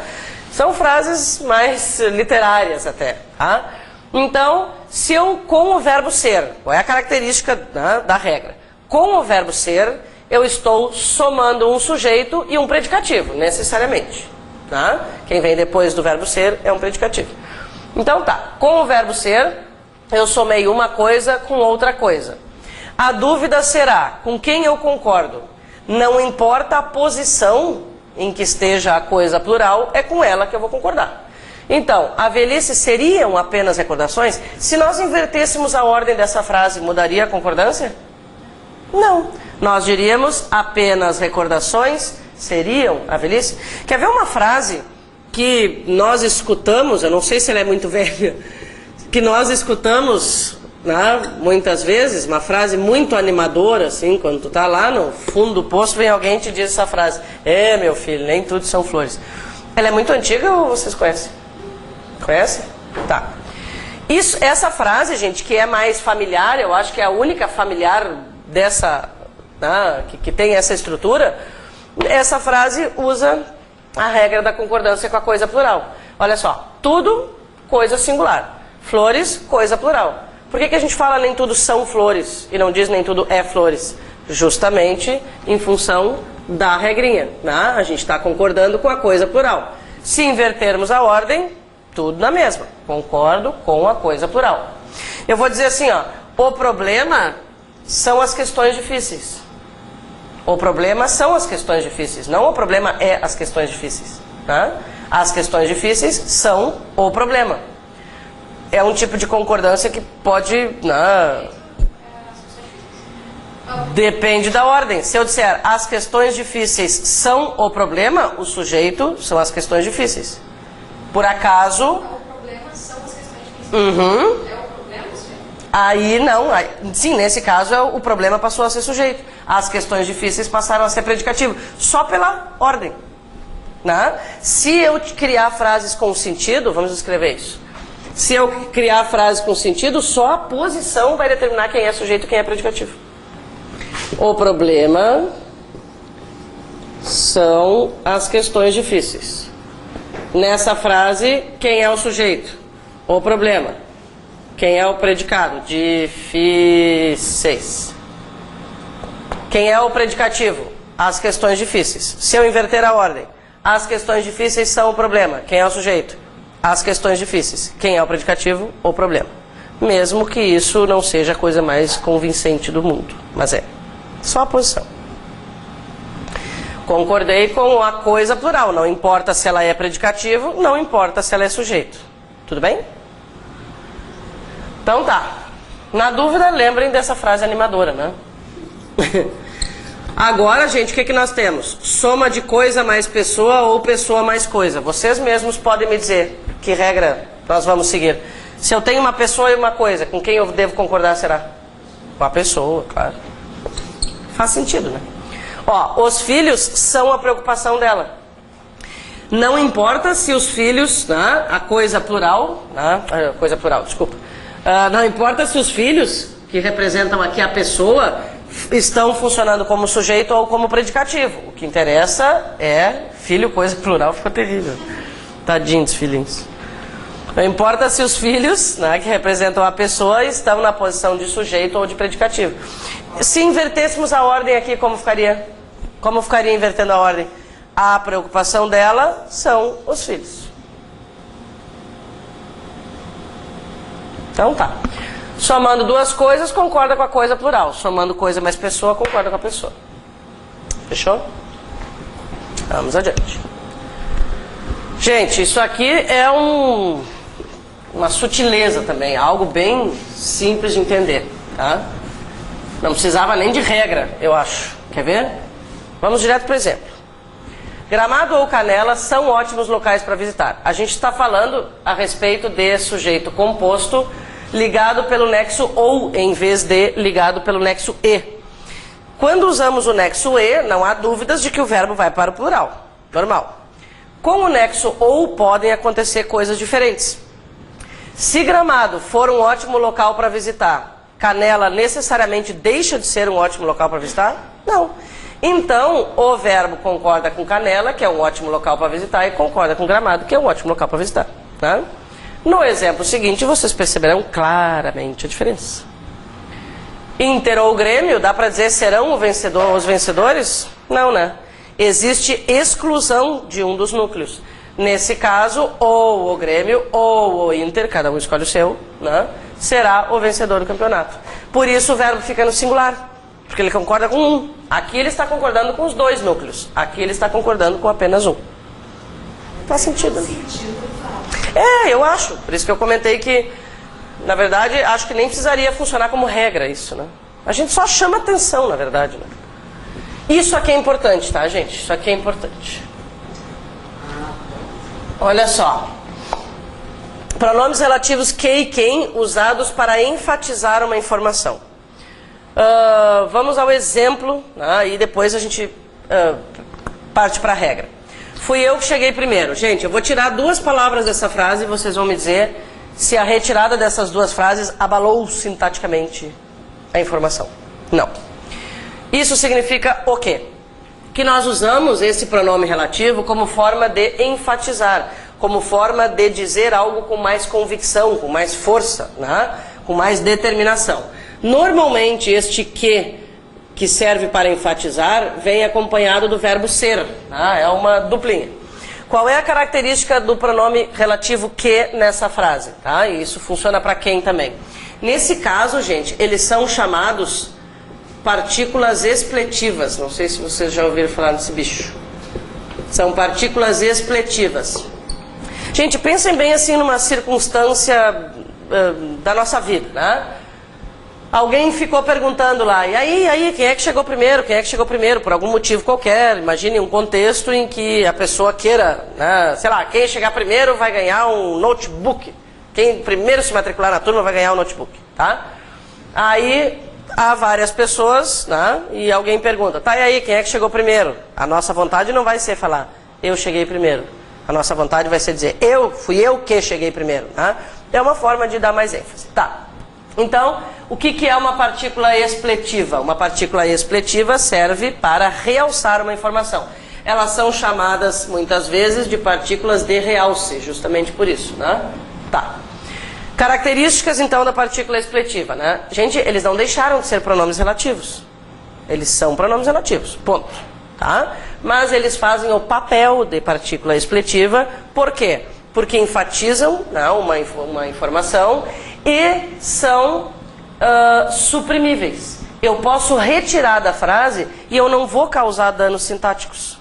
São frases mais literárias até, tá? Então, se eu com o verbo ser, qual é a característica, né, da regra? Com o verbo ser, eu estou somando um sujeito e um predicativo, necessariamente, tá? Quem vem depois do verbo ser é um predicativo. Então tá, com o verbo ser, eu somei uma coisa com outra coisa. A dúvida será, com quem eu concordo? Não importa a posição em que esteja a coisa plural, é com ela que eu vou concordar. Então, a velhice seriam apenas recordações? Se nós invertêssemos a ordem dessa frase, mudaria a concordância? Não. Nós diríamos apenas recordações seriam a velhice. Quer ver uma frase que nós escutamos, eu não sei se ela é muito velha, que nós escutamos, né, muitas vezes, uma frase muito animadora, assim, quando tu tá lá no fundo do poço, vem alguém e te diz essa frase: é, meu filho, nem tudo são flores. Ela é muito antiga ou vocês conhecem? Conhece? Tá. Essa frase, gente, que é mais familiar, eu acho que é a única familiar dessa, né, que tem essa estrutura, essa frase usa a regra da concordância com a coisa plural. Olha só, tudo, coisa singular. Flores, coisa plural. Por que a gente fala nem tudo são flores e não diz nem tudo é flores? Justamente em função da regrinha, né? A gente está concordando com a coisa plural. Se invertermos a ordem, tudo na mesma. Concordo com a coisa plural. Eu vou dizer assim, ó, o problema são as questões difíceis. O problema são as questões difíceis, não o problema é as questões difíceis, né? As questões difíceis são o problema. É um tipo de concordância que pode... depende da ordem. Se eu disser as questões difíceis são o problema, o sujeito são as questões difíceis. Por acaso... O problema são as questões difíceis. Uhum. É o problema, sujeito? Aí não. Sim, nesse caso o problema passou a ser sujeito. As questões difíceis passaram a ser predicativo. Só pela ordem, né? Se eu criar frases com sentido, vamos escrever isso. Se eu criar frases com sentido, só a posição vai determinar quem é sujeito e quem é predicativo. O problema são as questões difíceis. Nessa frase, quem é o sujeito? O problema. Quem é o predicado? Difíceis. Quem é o predicativo? As questões difíceis. Se eu inverter a ordem, as questões difíceis são o problema. Quem é o sujeito? As questões difíceis. Quem é o predicativo? O problema. Mesmo que isso não seja a coisa mais convincente do mundo. Mas é. Só a posição. Concordei com a coisa plural. Não importa se ela é predicativo, não importa se ela é sujeito. Tudo bem? Então tá. Na dúvida, lembrem dessa frase animadora, né? Agora, gente, o que nós temos? Soma de coisa mais pessoa ou pessoa mais coisa. Vocês mesmos podem me dizer que regra nós vamos seguir. Se eu tenho uma pessoa e uma coisa, com quem eu devo concordar será? Com a pessoa, claro. Faz sentido, né? Ó, os filhos são a preocupação dela. Não importa se os filhos, né, a coisa plural, desculpa. Não importa se os filhos, que representam aqui a pessoa, estão funcionando como sujeito ou como predicativo. O que interessa é filho, coisa plural, ficou terrível. Tadinho dos filhinhos. Não importa se os filhos, né, que representam a pessoa, estão na posição de sujeito ou de predicativo. Se invertêssemos a ordem aqui, como ficaria? Como ficaria invertendo a ordem? A preocupação dela são os filhos. Então tá. Somando duas coisas, concorda com a coisa plural. Somando coisa mais pessoa, concorda com a pessoa. Fechou? Vamos adiante. Gente, isso aqui é uma sutileza também, algo bem simples de entender, tá? Não precisava nem de regra, eu acho. Quer ver? Vamos direto para o exemplo. Gramado ou Canela são ótimos locais para visitar. A gente está falando a respeito de sujeito composto ligado pelo nexo ou em vez de ligado pelo nexo e. Quando usamos o nexo e, não há dúvidas de que o verbo vai para o plural. Normal. Com o nexo ou podem acontecer coisas diferentes. Se Gramado for um ótimo local para visitar, Canela necessariamente deixa de ser um ótimo local para visitar? Não. Então, o verbo concorda com Canela, que é um ótimo local para visitar, e concorda com Gramado, que é um ótimo local para visitar. Tá? No exemplo seguinte, vocês perceberão claramente a diferença. Inter ou Grêmio, dá para dizer serão os vencedores? Não, né? Existe exclusão de um dos núcleos. Nesse caso, ou o Grêmio ou o Inter, cada um escolhe o seu, né? Será o vencedor do campeonato. Por isso o verbo fica no singular. Porque ele concorda com um. Aqui ele está concordando com os dois núcleos. Aqui ele está concordando com apenas um. Faz sentido, né? Eu acho. Por isso que eu comentei que, na verdade, acho que nem precisaria funcionar como regra isso, né? A gente só chama atenção, na verdade, né? Isso aqui é importante, tá, gente? Isso aqui é importante. Olha só. Pronomes relativos que e quem usados para enfatizar uma informação. Vamos ao exemplo, né, e depois a gente parte para a regra. Fui eu que cheguei primeiro. Gente, eu vou tirar duas palavras dessa frase e vocês vão me dizer se a retirada dessas duas frases abalou sintaticamente a informação. Não. Isso significa o quê? Que nós usamos esse pronome relativo como forma de enfatizar, como forma de dizer algo com mais convicção, com mais força, né, com mais determinação. Normalmente, este que serve para enfatizar, vem acompanhado do verbo ser. Tá? É uma duplinha. Qual é a característica do pronome relativo que nessa frase? Tá? E isso funciona para quem também? Nesse caso, gente, eles são chamados partículas expletivas. Não sei se vocês já ouviram falar desse bicho. São partículas expletivas. Gente, pensem bem assim numa circunstância da nossa vida, né? Alguém ficou perguntando lá, e aí, quem é que chegou primeiro? Quem é que chegou primeiro? Por algum motivo qualquer. Imagine um contexto em que a pessoa queira, né, sei lá, quem chegar primeiro vai ganhar um notebook. Quem primeiro se matricular na turma vai ganhar um notebook, tá? Aí há várias pessoas, né, e alguém pergunta, tá, e aí, quem é que chegou primeiro? A nossa vontade não vai ser falar, eu cheguei primeiro. A nossa vontade vai ser dizer, fui eu que cheguei primeiro, né? É uma forma de dar mais ênfase. Tá. Então, o que é uma partícula expletiva? Uma partícula expletiva serve para realçar uma informação. Elas são chamadas, muitas vezes, de partículas de realce, justamente por isso, né? Tá. Características, então, da partícula expletiva, né? Gente, eles não deixaram de ser pronomes relativos. Eles são pronomes relativos, ponto. Tá? Mas eles fazem o papel de partícula expletiva, por quê? Porque enfatizam, né, uma informação e são suprimíveis. Eu posso retirar da frase e eu não vou causar danos sintáticos.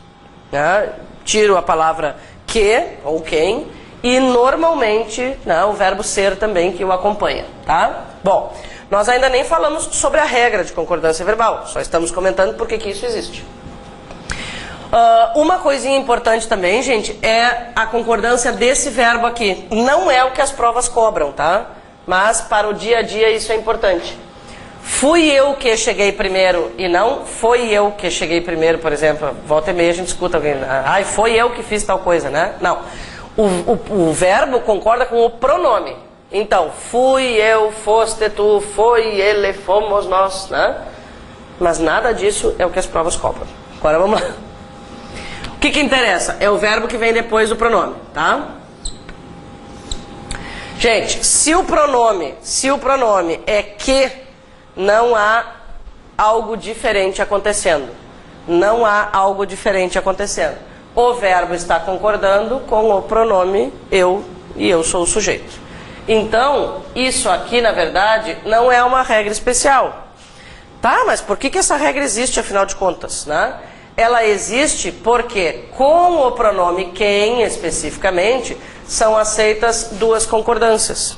Né? Tiro a palavra que ou quem e normalmente, né, o verbo ser também que o acompanha. Tá? Bom, nós ainda nem falamos sobre a regra de concordância verbal, só estamos comentando por que isso existe. Uma coisinha importante também, gente, é a concordância desse verbo aqui. Não é o que as provas cobram, tá? Mas para o dia a dia isso é importante. fui eu que cheguei primeiro e não foi eu que cheguei primeiro, por exemplo. Volta e meia a gente escuta alguém, ai, foi eu que fiz tal coisa, né? Não. O verbo concorda com o pronome. Então, fui eu, foste tu, foi ele, fomos nós, né? Mas nada disso é o que as provas cobram. Agora vamos lá. O que interessa? É o verbo que vem depois do pronome, tá? Gente, se o pronome é que, não há algo diferente acontecendo. Não há algo diferente acontecendo. O verbo está concordando com o pronome eu e eu sou o sujeito. Então, isso aqui, na verdade, não é uma regra especial. Tá, mas por que essa regra existe, afinal de contas, né? Ela existe porque, com o pronome quem, especificamente, são aceitas duas concordâncias.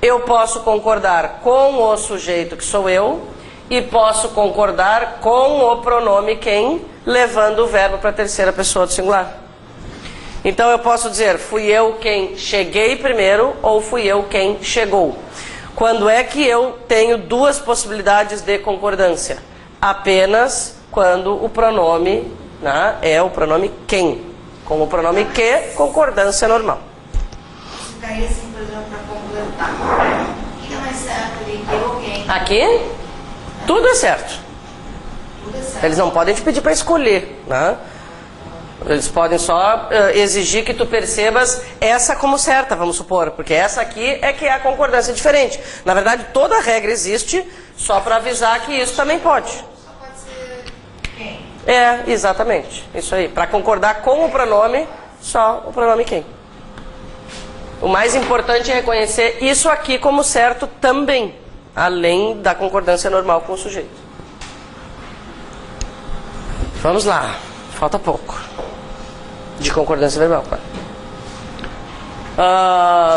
Eu posso concordar com o sujeito, que sou eu, e posso concordar com o pronome quem, levando o verbo para a terceira pessoa do singular. Então eu posso dizer, fui eu quem cheguei primeiro, ou fui eu quem chegou. Quando é que eu tenho duas possibilidades de concordância? Apenas quando o pronome, né, é o pronome quem. Com o pronome que, concordância normal. Daí assim, por exemplo, para completar. Fica mais certo ali que eu quem. Aqui, tudo é certo. Tudo é certo. Eles não podem te pedir para escolher, né? Eles podem só exigir que tu percebas essa como certa, vamos supor, porque essa aqui é que é a concordância diferente. Na verdade, toda a regra existe só para avisar que isso também pode. Só pode ser quem? É, exatamente. Isso aí. Para concordar com o pronome, só o pronome quem. O mais importante é reconhecer isso aqui como certo também, além da concordância normal com o sujeito. Vamos lá. Falta pouco. De concordância verbal, claro.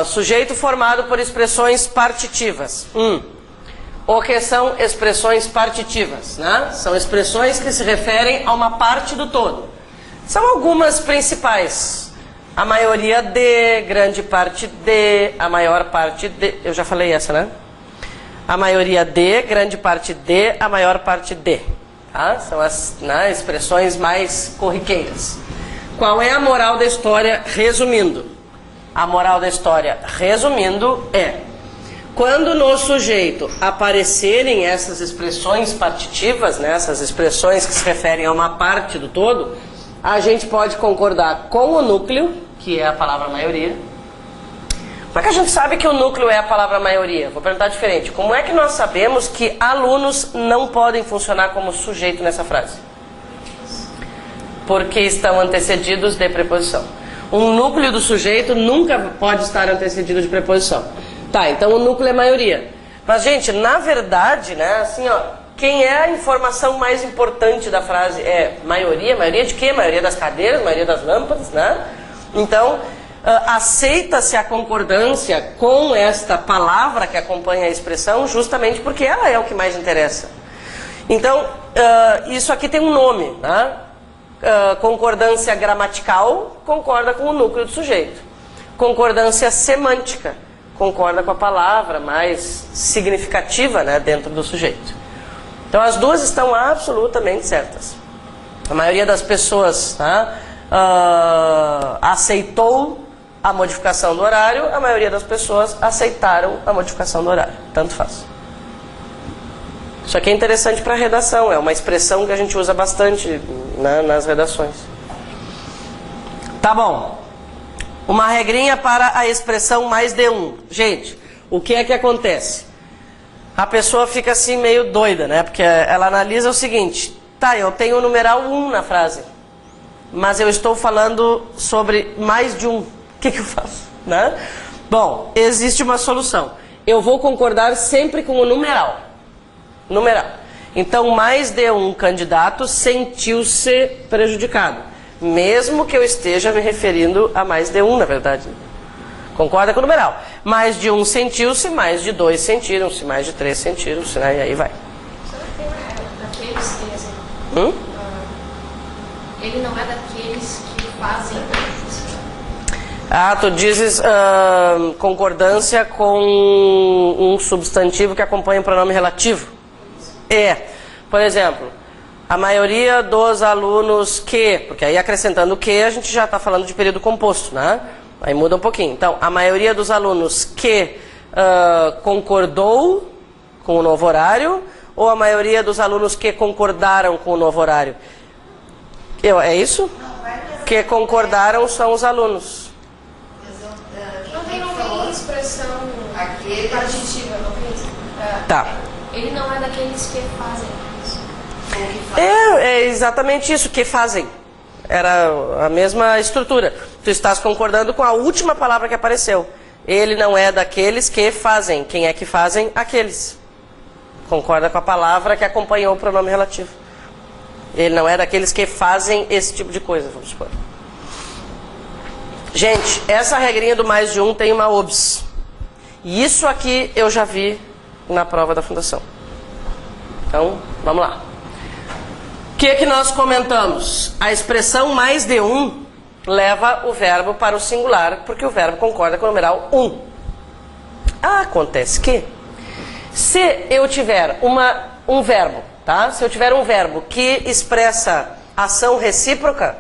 Sujeito formado por expressões partitivas. O que são expressões partitivas, né? São expressões que se referem a uma parte do todo. São algumas principais. A maioria de, grande parte de, a maior parte de. Eu já falei essa, né? A maioria de, grande parte de, a maior parte de. Tá? São as, né, expressões mais corriqueiras. Qual é a moral da história, resumindo? A moral da história, resumindo, é: quando no sujeito aparecerem essas expressões partitivas, né, essas expressões que se referem a uma parte do todo, a gente pode concordar com o núcleo, que é a palavra maioria. Como é que a gente sabe que o núcleo é a palavra maioria? Vou perguntar diferente. Como é que nós sabemos que alunos não podem funcionar como sujeito nessa frase? Porque estão antecedidos de preposição. Um núcleo do sujeito nunca pode estar antecedido de preposição. Tá, então o núcleo é maioria. Mas, gente, na verdade, né, assim, ó, quem é a informação mais importante da frase é maioria? Maioria de quê? Maioria das cadeiras, maioria das lâmpadas, né? Então, aceita-se a concordância com esta palavra que acompanha a expressão justamente porque ela é o que mais interessa. Então, isso aqui tem um nome, né? Concordância gramatical concorda com o núcleo do sujeito. Concordância semântica concorda com a palavra mais significativa, né, dentro do sujeito. Então as duas estão absolutamente certas. A maioria das pessoas, tá, aceitou a modificação do horário, a maioria das pessoas aceitaram a modificação do horário. Tanto faz. Isso aqui é interessante para a redação, é uma expressão que a gente usa bastante, né, nas redações. Tá bom. Uma regrinha para a expressão mais de um. Gente, o que é que acontece? A pessoa fica assim meio doida, né? Porque ela analisa o seguinte: tá, eu tenho o numeral 1 na frase, mas eu estou falando sobre mais de um. O que eu faço? Né? Bom, existe uma solução. Eu vou concordar sempre com o numeral. Numeral. Então, mais de um candidato sentiu-se prejudicado, mesmo que eu esteja me referindo a mais de um, na verdade. Concorda com o numeral? Mais de um sentiu-se, mais de dois sentiram-se, mais de três sentiram-se, né? E aí vai. Daqueles que ele não é daqueles que fazem. Ah, tu dizes concordância com um substantivo que acompanha o pronome relativo? Por exemplo, a maioria dos alunos que... Porque aí acrescentando o que, a gente já está falando de período composto, né? Aí muda um pouquinho. Então, a maioria dos alunos que concordou com o novo horário, ou a maioria dos alunos que concordaram com o novo horário? É isso? Que concordaram são os alunos. Não tem expressão partitiva, não tem? Tá. Ele não é daqueles que fazem isso. É exatamente isso, que fazem. Era a mesma estrutura. Tu estás concordando com a última palavra que apareceu. Ele não é daqueles que fazem. Quem é que fazem? Aqueles. Concorda com a palavra que acompanhou o pronome relativo. Ele não é daqueles que fazem esse tipo de coisa, vamos supor. Gente, essa regrinha do mais de um tem uma OBS. E isso aqui eu já vi na prova da fundação. Então, vamos lá. O que nós comentamos? A expressão mais de um leva o verbo para o singular, porque o verbo concorda com o numeral um. Acontece que, se eu tiver um verbo, tá? Se eu tiver um verbo que expressa ação recíproca,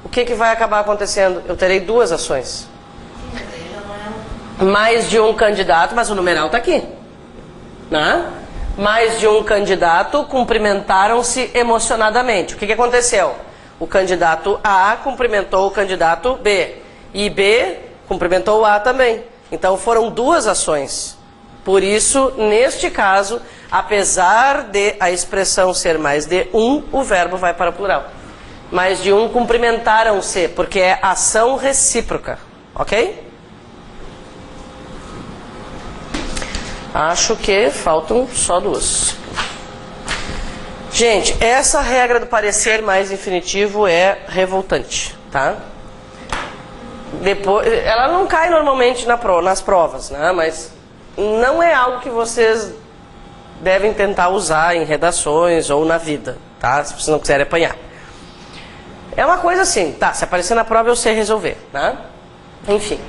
o que vai acabar acontecendo? Eu terei duas ações. Mais de um candidato, mas o numeral está aqui, né? Mais de um candidato cumprimentaram-se emocionadamente. O que aconteceu? O candidato A cumprimentou o candidato B. E B cumprimentou o A também. Então foram duas ações. Por isso, neste caso, apesar de a expressão ser mais de um, o verbo vai para o plural. Mais de um cumprimentaram-se, porque é ação recíproca. Ok? Acho que faltam só duas. Gente, essa regra do parecer mais infinitivo é revoltante, tá? Depois, ela não cai normalmente nas provas, né? Mas não é algo que vocês devem tentar usar em redações ou na vida, tá? Se vocês não quiserem apanhar. É uma coisa assim, tá? Se aparecer na prova eu sei resolver, né? Enfim.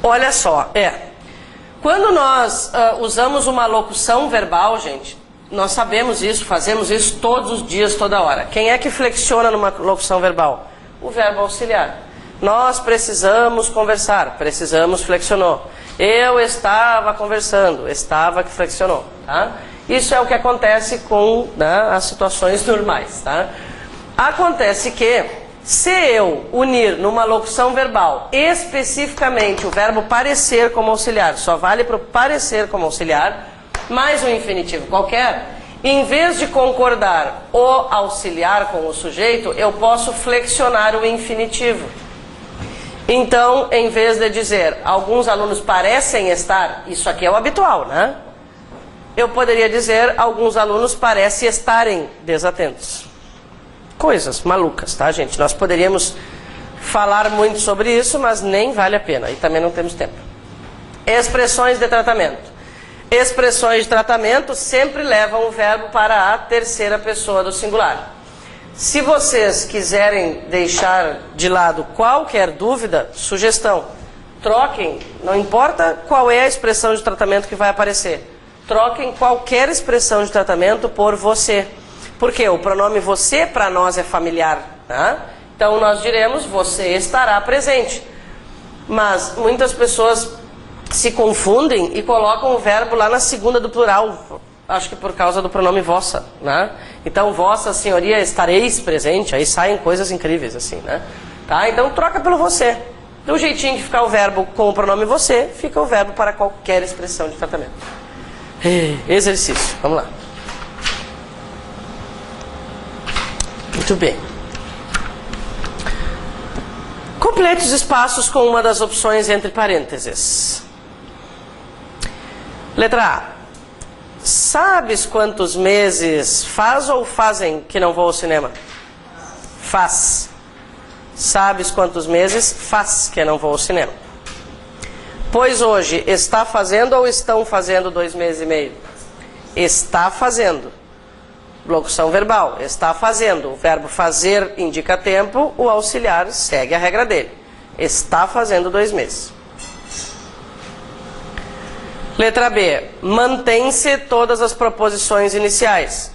Olha só, quando nós usamos uma locução verbal, gente, nós sabemos isso, fazemos isso todos os dias, toda hora. Quem é que flexiona numa locução verbal? O verbo auxiliar. Nós precisamos conversar, precisamos flexionou. Eu estava conversando, estava que flexionou, tá? Isso é o que acontece com, né, as situações normais, tá? Acontece que, se eu unir numa locução verbal especificamente o verbo parecer como auxiliar, só vale para o parecer como auxiliar, mais um infinitivo qualquer, em vez de concordar o auxiliar com o sujeito, eu posso flexionar o infinitivo. Então, em vez de dizer, alguns alunos parecem estar, isso aqui é o habitual, né? Eu poderia dizer, alguns alunos parecem estarem desatentos. Coisas malucas, tá, gente? Nós poderíamos falar muito sobre isso, mas nem vale a pena. E também não temos tempo. Expressões de tratamento. Expressões de tratamento sempre levam o verbo para a terceira pessoa do singular. Se vocês quiserem deixar de lado qualquer dúvida, sugestão, troquem, não importa qual é a expressão de tratamento que vai aparecer. Troquem qualquer expressão de tratamento por você. Porque o pronome você para nós é familiar, tá? Então nós diremos você estará presente. Mas muitas pessoas se confundem e colocam o verbo lá na segunda do plural. Acho que por causa do pronome vossa, né? Então vossa senhoria estareis presente, aí saem coisas incríveis assim, né? Tá? Então troca pelo você. Do jeitinho que ficar o verbo com o pronome você, fica o verbo para qualquer expressão de tratamento. Exercício, vamos lá. Muito bem. Complete os espaços com uma das opções entre parênteses. Letra A. Sabes quantos meses faz ou fazem que não vou ao cinema? Faz. Sabes quantos meses faz que não vou ao cinema? Pois hoje está fazendo ou estão fazendo 2 meses e meio? Está fazendo. Locução verbal, está fazendo. O verbo fazer indica tempo, o auxiliar segue a regra dele. Está fazendo 2 meses. Letra B. Mantém-se todas as proposições iniciais.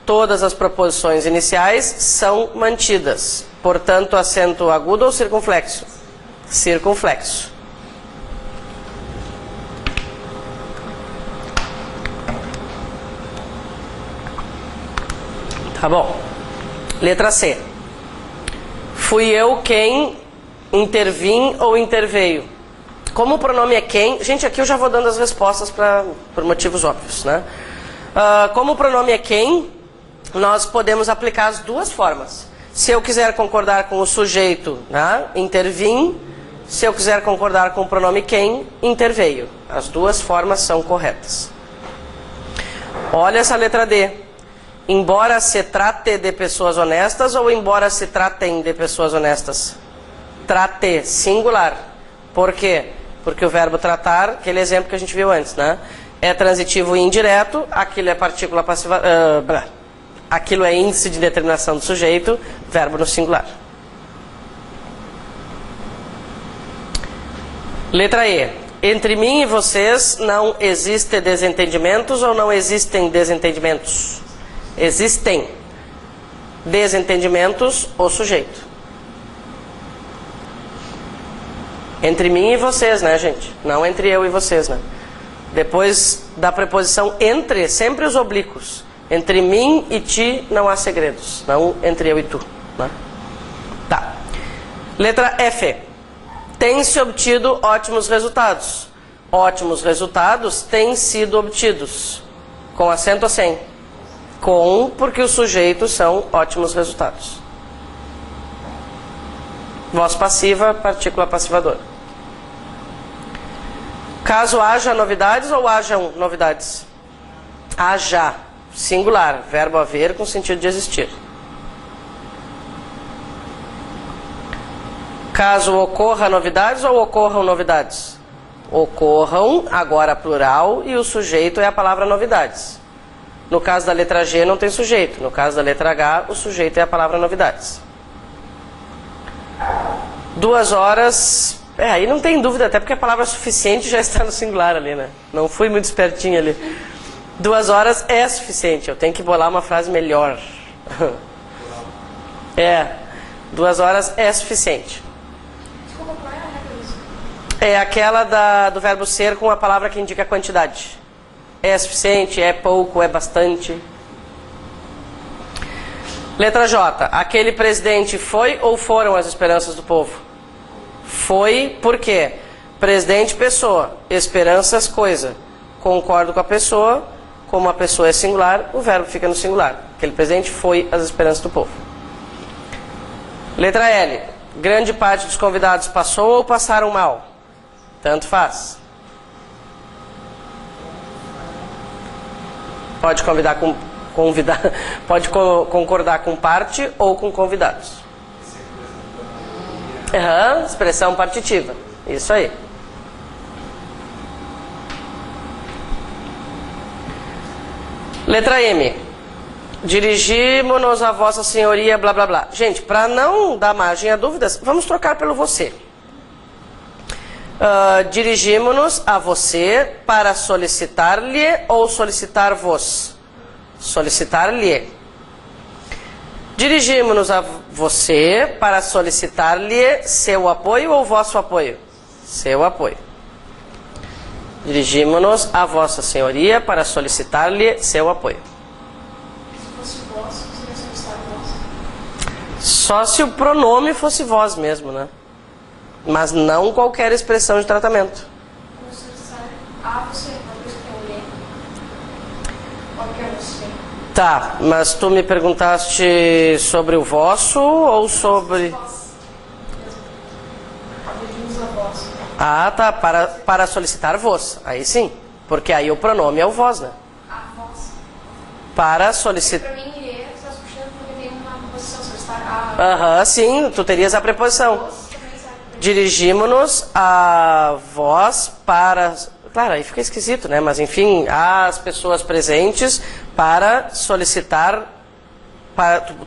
Todas as proposições iniciais são mantidas. Portanto, acento agudo ou circunflexo? Circunflexo. Tá bom. Letra C. Fui eu quem intervim ou interveio. Como o pronome é quem... Gente, aqui eu já vou dando as respostas por motivos óbvios, né? Como o pronome é quem, nós podemos aplicar as duas formas. Se eu quiser concordar com o sujeito, né, intervim. Se eu quiser concordar com o pronome quem, interveio. As duas formas são corretas. Olha essa letra D. Embora se trate de pessoas honestas ou embora se tratem de pessoas honestas? Trate, singular. Por quê? Porque o verbo tratar, aquele exemplo que a gente viu antes, né? É transitivo e indireto, aquilo é partícula passiva... aquilo é índice de determinação do sujeito, verbo no singular. Letra E. Entre mim e vocês não existem desentendimentos ou não existem desentendimentos? Existem desentendimentos, o sujeito. Entre mim e vocês, né, gente? Não entre eu e vocês, né? Depois da preposição entre, sempre os oblíquos. Entre mim e ti não há segredos. Não entre eu e tu, né? Tá. Letra F. Tem-se obtido ótimos resultados. Ótimos resultados têm sido obtidos. Com acento ou sem? Com, porque os sujeitos são ótimos resultados. Voz passiva, partícula passivadora. Caso haja novidades ou hajam novidades? Haja, singular, verbo haver com sentido de existir. Caso ocorra novidades ou ocorram novidades? Ocorram, agora plural, e o sujeito é a palavra novidades. No caso da letra G não tem sujeito. No caso da letra H, o sujeito é a palavra novidades. 2 horas... aí não tem dúvida, até porque a palavra suficiente já está no singular ali, né? Não fui muito espertinho ali. 2 horas é suficiente. Eu tenho que bolar uma frase melhor. 2 horas é suficiente. Desculpa, qual é a regra disso? É aquela do verbo ser com a palavra que indica a quantidade. É suficiente, é pouco, é bastante. Letra J. Aquele presidente foi ou foram as esperanças do povo? Foi, por quê? Presidente, pessoa. Esperanças, coisa. Concordo com a pessoa. Como a pessoa é singular, o verbo fica no singular. Aquele presidente foi as esperanças do povo. Letra L. Grande parte dos convidados passou ou passaram mal? Tanto faz. Pode pode concordar com parte ou com convidados. Expressão partitiva. Isso aí. Letra M. Dirigimos-nos a Vossa Senhoria, blá blá blá. Gente, para não dar margem a dúvidas, vamos trocar pelo você. Dirigimos-nos a você para solicitar-lhe ou solicitar-vos? Solicitar-lhe. Dirigimos-nos a você para solicitar-lhe seu apoio ou vosso apoio? Seu apoio. Dirigimos-nos a Vossa Senhoria para solicitar-lhe seu apoio. Se fosse vós, seria solicitar vós. Só se o pronome fosse vós mesmo, né? Mas não qualquer expressão de tratamento. Como solicitar a você, não por isso que é mulher. Qualquer você. Tá, mas tu me perguntaste sobre o vosso ou sobre... Vós. Dirigimos a vós. Ah, tá, para solicitar vos. Aí sim, porque aí o pronome é o vós, né? A vós. Para solicitar... Para mim, ele está puxando porque tem uma preposição, solicitar a... Aham, sim, tu terias a preposição. Vós também serve. Dirigimos-nos a vós para... Claro, aí fica esquisito, né? Mas enfim, as pessoas presentes para solicitar...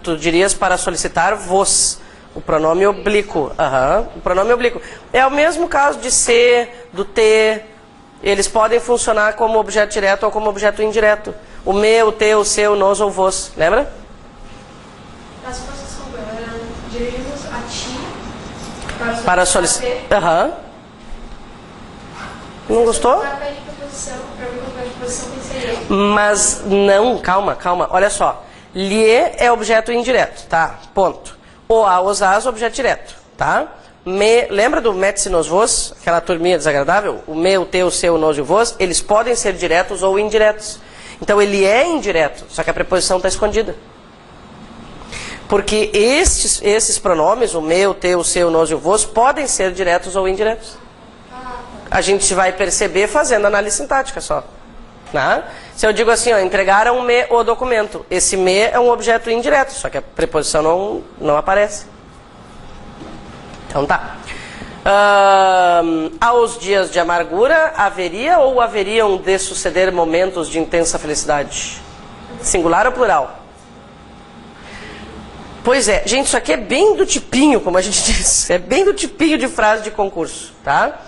Tu dirias para solicitar vos. O pronome oblíquo. O pronome oblíquo. É o mesmo caso de ser, do ter, eles podem funcionar como objeto direto ou como objeto indireto. O meu, o teu, o seu, o nos ou vos. Lembra? As forças eram dirigidas a ti Para solicitar. Aham. Não gostou? Para pedir preposição, para mim, para preposição, pensei. Mas não, calma. Olha só. Lhe é objeto indireto, tá? Ponto. O a, os as, objeto direto, tá? Lembra do met nos vos? Aquela turminha desagradável? O meu, o teu, o seu, o nos e o vos, eles podem ser diretos ou indiretos. Então ele é indireto, só que a preposição está escondida. Porque esses pronomes, o meu, o teu, o seu, o nos e o vos, podem ser diretos ou indiretos. A gente vai perceber fazendo análise sintática só. Né? Se eu digo assim, ó, entregaram-me o documento, esse me é um objeto indireto, só que a preposição não aparece. Então tá. Aos dias de amargura, haveria ou haveriam de suceder momentos de intensa felicidade? Singular ou plural? Pois é, gente, isso aqui é bem do tipinho, como a gente diz. É bem do tipinho de frase de concurso, tá?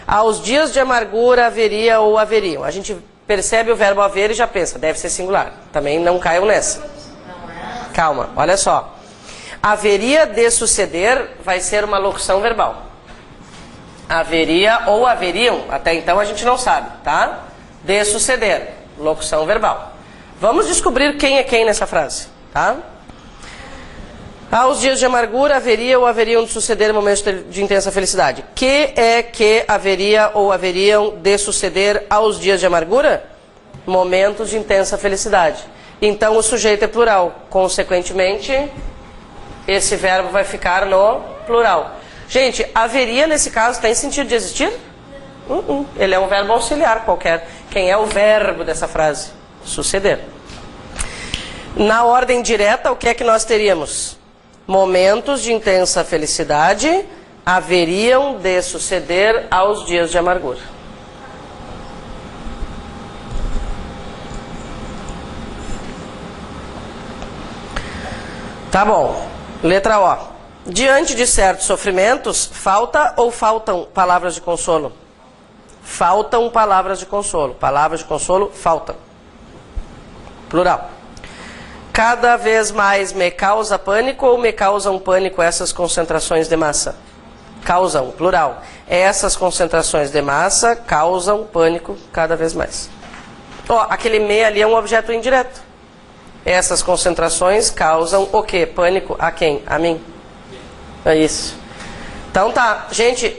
Aos dias de amargura, haveria ou haveriam. A gente percebe o verbo haver e já pensa, deve ser singular. Também não caiam nessa. Calma, olha só. Haveria de suceder vai ser uma locução verbal. Haveria ou haveriam, até então a gente não sabe, tá? De suceder, locução verbal. Vamos descobrir quem é quem nessa frase, tá? Aos dias de amargura, haveria ou haveriam de suceder momentos de intensa felicidade. Que é que haveria ou haveriam de suceder aos dias de amargura? Momentos de intensa felicidade. Então o sujeito é plural. Consequentemente, esse verbo vai ficar no plural. Gente, haveria nesse caso tem sentido de existir? Ele é um verbo auxiliar qualquer. Quem é o verbo dessa frase? Suceder. Na ordem direta, o que é que nós teríamos? Momentos de intensa felicidade haveriam de suceder aos dias de amargura. Tá bom. Letra O. Diante de certos sofrimentos, falta ou faltam palavras de consolo? Faltam palavras de consolo. Palavras de consolo, faltam. Plural. Cada vez mais me causa pânico ou me causam pânico essas concentrações de massa? Causam, plural. Essas concentrações de massa causam pânico cada vez mais. Ó, aquele me ali é um objeto indireto. Essas concentrações causam o quê? Pânico a quem? A mim. É isso. Então tá, gente,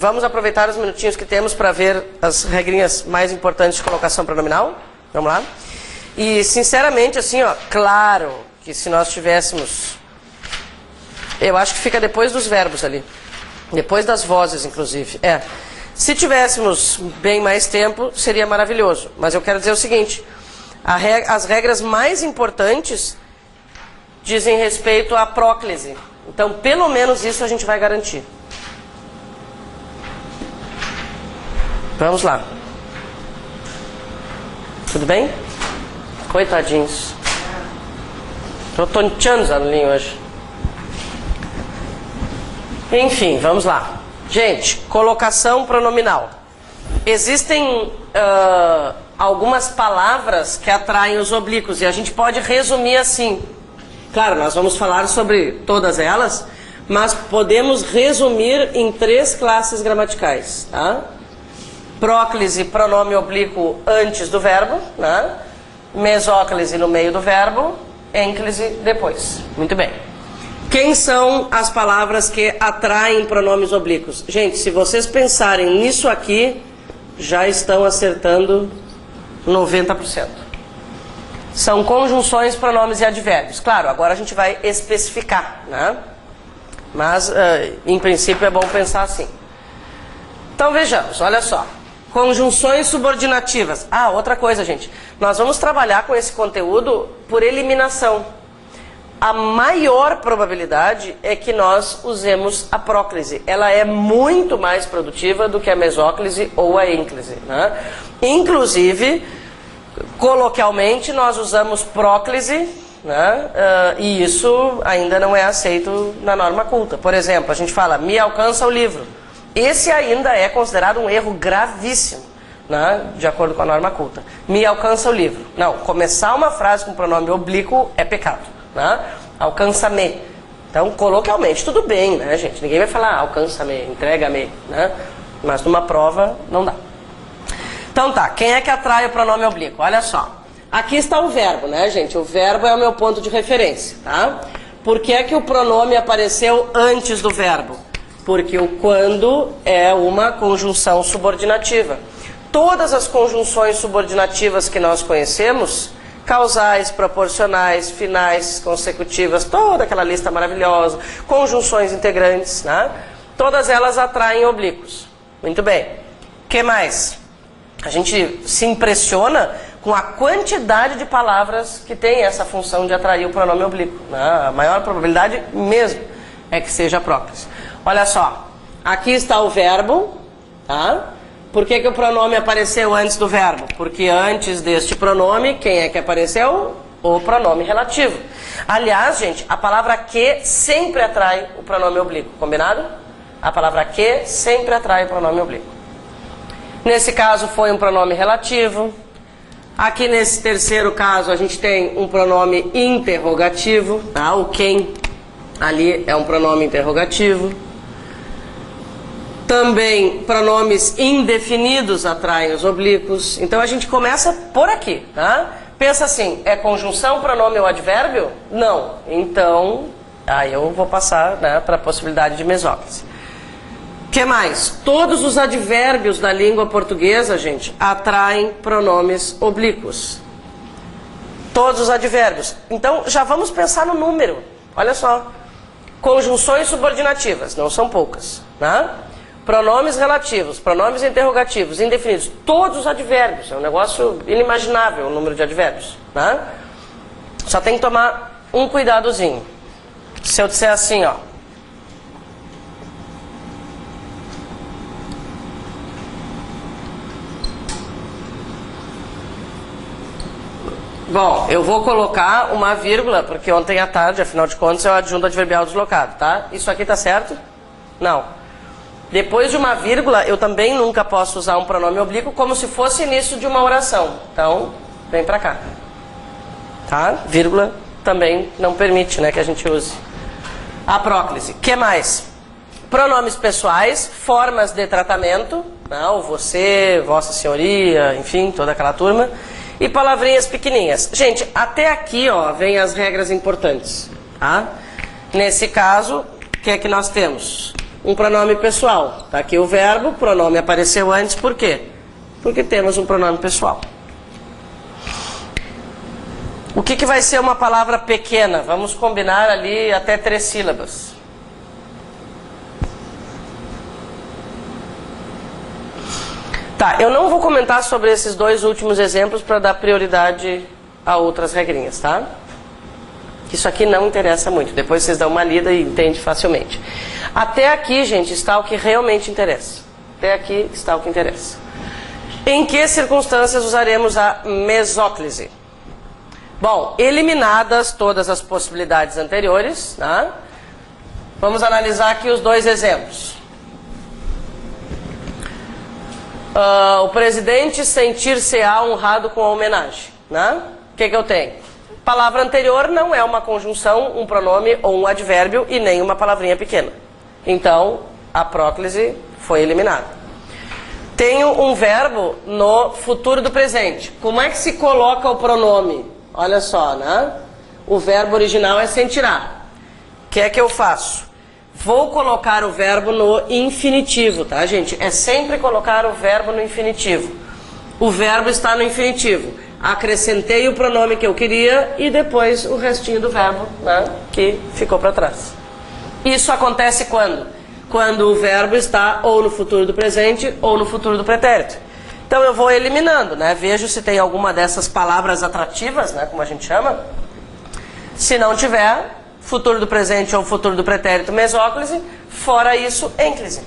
vamos aproveitar os minutinhos que temos para ver as regrinhas mais importantes de colocação pronominal. Vamos lá? E, sinceramente, assim, ó, claro que se nós tivéssemos... Eu acho que fica depois dos verbos ali. Depois das vozes, inclusive. Se tivéssemos bem mais tempo, seria maravilhoso. Mas eu quero dizer o seguinte. As regras mais importantes dizem respeito à próclise. Então, pelo menos isso a gente vai garantir. Vamos lá. Tudo bem? Coitadinhos. Estou tonteando os aluninhos hoje. Enfim, vamos lá. Gente, colocação pronominal. Existem algumas palavras que atraem os oblíquos e a gente pode resumir assim. Claro, nós vamos falar sobre todas elas, mas podemos resumir em 3 classes gramaticais. Tá? Próclise, pronome oblíquo antes do verbo, né? Mesóclise no meio do verbo, ênclise depois. Muito bem. Quem são as palavras que atraem pronomes oblíquos? Gente, se vocês pensarem nisso aqui, já estão acertando 90%. São conjunções, pronomes e advérbios. Claro, agora a gente vai especificar, né? Mas, em princípio, é bom pensar assim. Então, vejamos, olha só. Conjunções subordinativas. Ah, outra coisa, gente. Nós vamos trabalhar com esse conteúdo por eliminação. A maior probabilidade é que nós usemos a próclise. Ela é muito mais produtiva do que a mesóclise ou a ênclise, né? Inclusive, coloquialmente, nós usamos próclise, né? E isso ainda não é aceito na norma culta. Por exemplo, a gente fala, me alcança o livro. Esse ainda é considerado um erro gravíssimo, né, de acordo com a norma culta. Me alcança o livro. Não, começar uma frase com pronome oblíquo é pecado. Né? Alcança-me. Então, coloquialmente, tudo bem, né, gente? Ninguém vai falar alcança-me, entrega-me, né? Mas numa prova, não dá. Então tá, quem é que atrai o pronome oblíquo? Olha só. Aqui está o verbo, né, gente? O verbo é o meu ponto de referência, tá? Por que é que o pronome apareceu antes do verbo? Porque o quando é uma conjunção subordinativa. Todas as conjunções subordinativas que nós conhecemos, causais, proporcionais, finais, consecutivas, toda aquela lista maravilhosa, conjunções integrantes, né? Todas elas atraem oblíquos. Muito bem. O que mais? A gente se impressiona com a quantidade de palavras que tem essa função de atrair o pronome oblíquo, né? A maior probabilidade mesmo é que seja a próclise. Olha só, aqui está o verbo, tá? Por que que o pronome apareceu antes do verbo? Porque antes deste pronome, quem é que apareceu? O pronome relativo. Aliás, gente, a palavra que sempre atrai o pronome oblíquo, combinado? A palavra que sempre atrai o pronome oblíquo. Nesse caso foi um pronome relativo. Aqui nesse terceiro caso a gente tem um pronome interrogativo, tá? O quem ali é um pronome interrogativo. Também pronomes indefinidos atraem os oblíquos. Então a gente começa por aqui, tá? Pensa assim, é conjunção, pronome ou advérbio? Não. Então, aí eu vou passar, né, para a possibilidade de mesóclise. O que mais? Todos os advérbios da língua portuguesa, gente, atraem pronomes oblíquos. Todos os advérbios. Então já vamos pensar no número. Olha só. Conjunções subordinativas, não são poucas, né? Pronomes relativos, pronomes interrogativos, indefinidos, todos os advérbios. É um negócio inimaginável o número de advérbios, né? Só tem que tomar um cuidadozinho. Se eu disser assim, ó. Bom, eu vou colocar uma vírgula, porque ontem à tarde, afinal de contas, é o adjunto adverbial deslocado, tá? Isso aqui tá certo? Não. Depois de uma vírgula, eu também nunca posso usar um pronome oblíquo como se fosse início de uma oração. Então, vem pra cá. Tá? Vírgula também não permite, né, que a gente use. A próclise. O que mais? Pronomes pessoais, formas de tratamento, não, você, vossa senhoria, enfim, toda aquela turma. E palavrinhas pequenininhas. Gente, até aqui, ó, vem as regras importantes, tá? Nesse caso, o que é que nós temos? Um pronome pessoal. Tá aqui o verbo, o pronome apareceu antes, por quê? Porque temos um pronome pessoal. O que que vai ser uma palavra pequena? Vamos combinar ali até 3 sílabas. Tá, eu não vou comentar sobre esses 2 últimos exemplos para dar prioridade a outras regrinhas, tá? Isso aqui não interessa muito. Depois vocês dão uma lida e entendem facilmente. Até aqui, gente, está o que realmente interessa. Até aqui está o que interessa. Em que circunstâncias usaremos a mesóclise? Bom, eliminadas todas as possibilidades anteriores, né? Vamos analisar aqui os 2 exemplos. O presidente sentir-se-á honrado com a homenagem, né? O que que eu tenho? Palavra anterior não é uma conjunção, um pronome ou um advérbio e nem uma palavrinha pequena. Então, a próclise foi eliminada. Tenho um verbo no futuro do presente. Como é que se coloca o pronome? Olha só, né? O verbo original é sentirá. O que é que eu faço? Vou colocar o verbo no infinitivo, tá, gente? É sempre colocar o verbo no infinitivo. O verbo está no infinitivo. Acrescentei o pronome que eu queria e depois o restinho do verbo, né, que ficou para trás. Isso acontece quando? Quando o verbo está ou no futuro do presente ou no futuro do pretérito. Então eu vou eliminando, né? Vejo se tem alguma dessas palavras atrativas, né, como a gente chama. Se não tiver, futuro do presente ou futuro do pretérito, mesóclise. Fora isso, ênclise.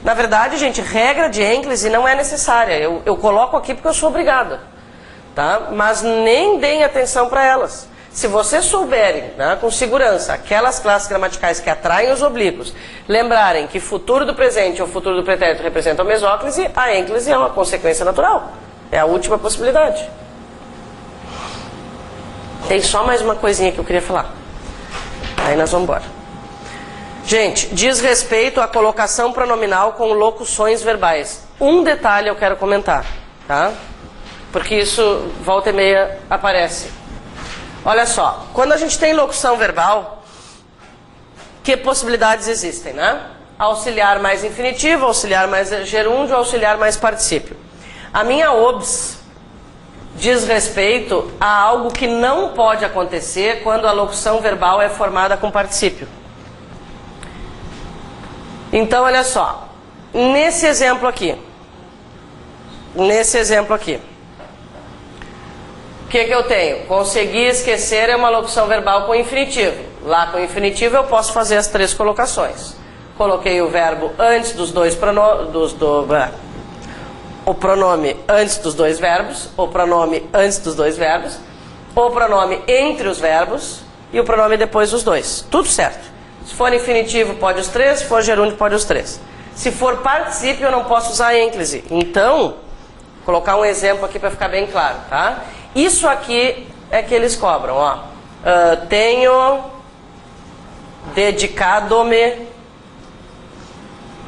Na verdade, gente, regra de ênclise não é necessária. Eu coloco aqui porque eu sou obrigada. Tá? Mas nem deem atenção para elas. Se vocês souberem, né, com segurança, aquelas classes gramaticais que atraem os oblíquos, lembrarem que futuro do presente ou futuro do pretérito representam a mesóclise, a ênclise é uma consequência natural. É a última possibilidade. Tem só mais uma coisinha que eu queria falar. Aí nós vamos embora. Gente, diz respeito à colocação pronominal com locuções verbais. Um detalhe eu quero comentar, tá? Porque isso, volta e meia, aparece. Olha só, quando a gente tem locução verbal, que possibilidades existem, né? Auxiliar mais infinitivo, auxiliar mais gerúndio, auxiliar mais particípio. A minha OBS diz respeito a algo que não pode acontecer quando a locução verbal é formada com particípio. Então, olha só, nesse exemplo aqui, o que eu tenho? Consegui esquecer é uma locução verbal com infinitivo. Lá com infinitivo eu posso fazer as 3 colocações. Coloquei o verbo antes dos dois pronomes, o pronome antes dos dois verbos, o pronome antes dos dois verbos, o pronome entre os verbos e o pronome depois dos dois. Tudo certo. Se for infinitivo pode os 3, se for gerúndio pode os 3. Se for particípio eu não posso usar ênclise. Então, vou colocar um exemplo aqui para ficar bem claro, tá? Isso aqui é que eles cobram, ó. Tenho dedicado-me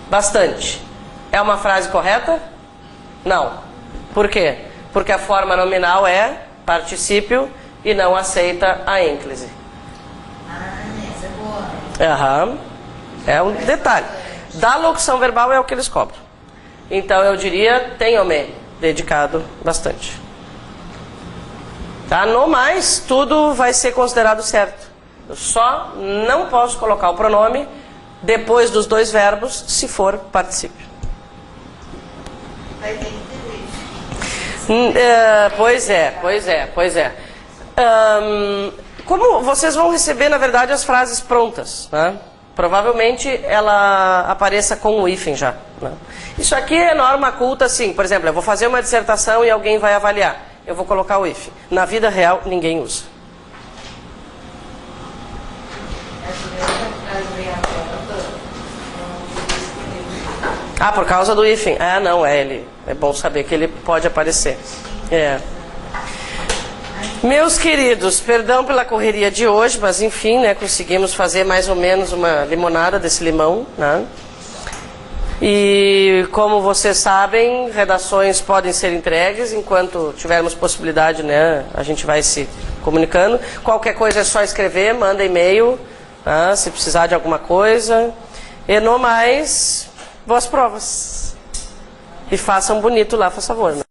bastante. É uma frase correta? Não. Por quê? Porque a forma nominal é particípio e não aceita a ênclise. Essa é boa. Aham. É um detalhe. Da locução verbal é o que eles cobram. Então eu diria, tenho-me dedicado bastante. Tá? No mais, tudo vai ser considerado certo. Eu só não posso colocar o pronome depois dos dois verbos se for particípio. Vai ter que ter. Pois é. Como vocês vão receber, na verdade, as frases prontas, né? Provavelmente ela apareça com o hífen já, né? Isso aqui é norma culta, assim. Por exemplo, eu vou fazer uma dissertação e alguém vai avaliar. Eu vou colocar o hífen. Na vida real, ninguém usa. Ah, por causa do hífen. Ah, não, ele. É bom saber que ele pode aparecer. É. Meus queridos, perdão pela correria de hoje, mas enfim, né, conseguimos fazer mais ou menos uma limonada desse limão, né? E como vocês sabem, redações podem ser entregues enquanto tivermos possibilidade, né? A gente vai se comunicando. Qualquer coisa é só escrever, manda e-mail, tá? Se precisar de alguma coisa. E no mais, boas provas. E façam bonito lá, por favor, né?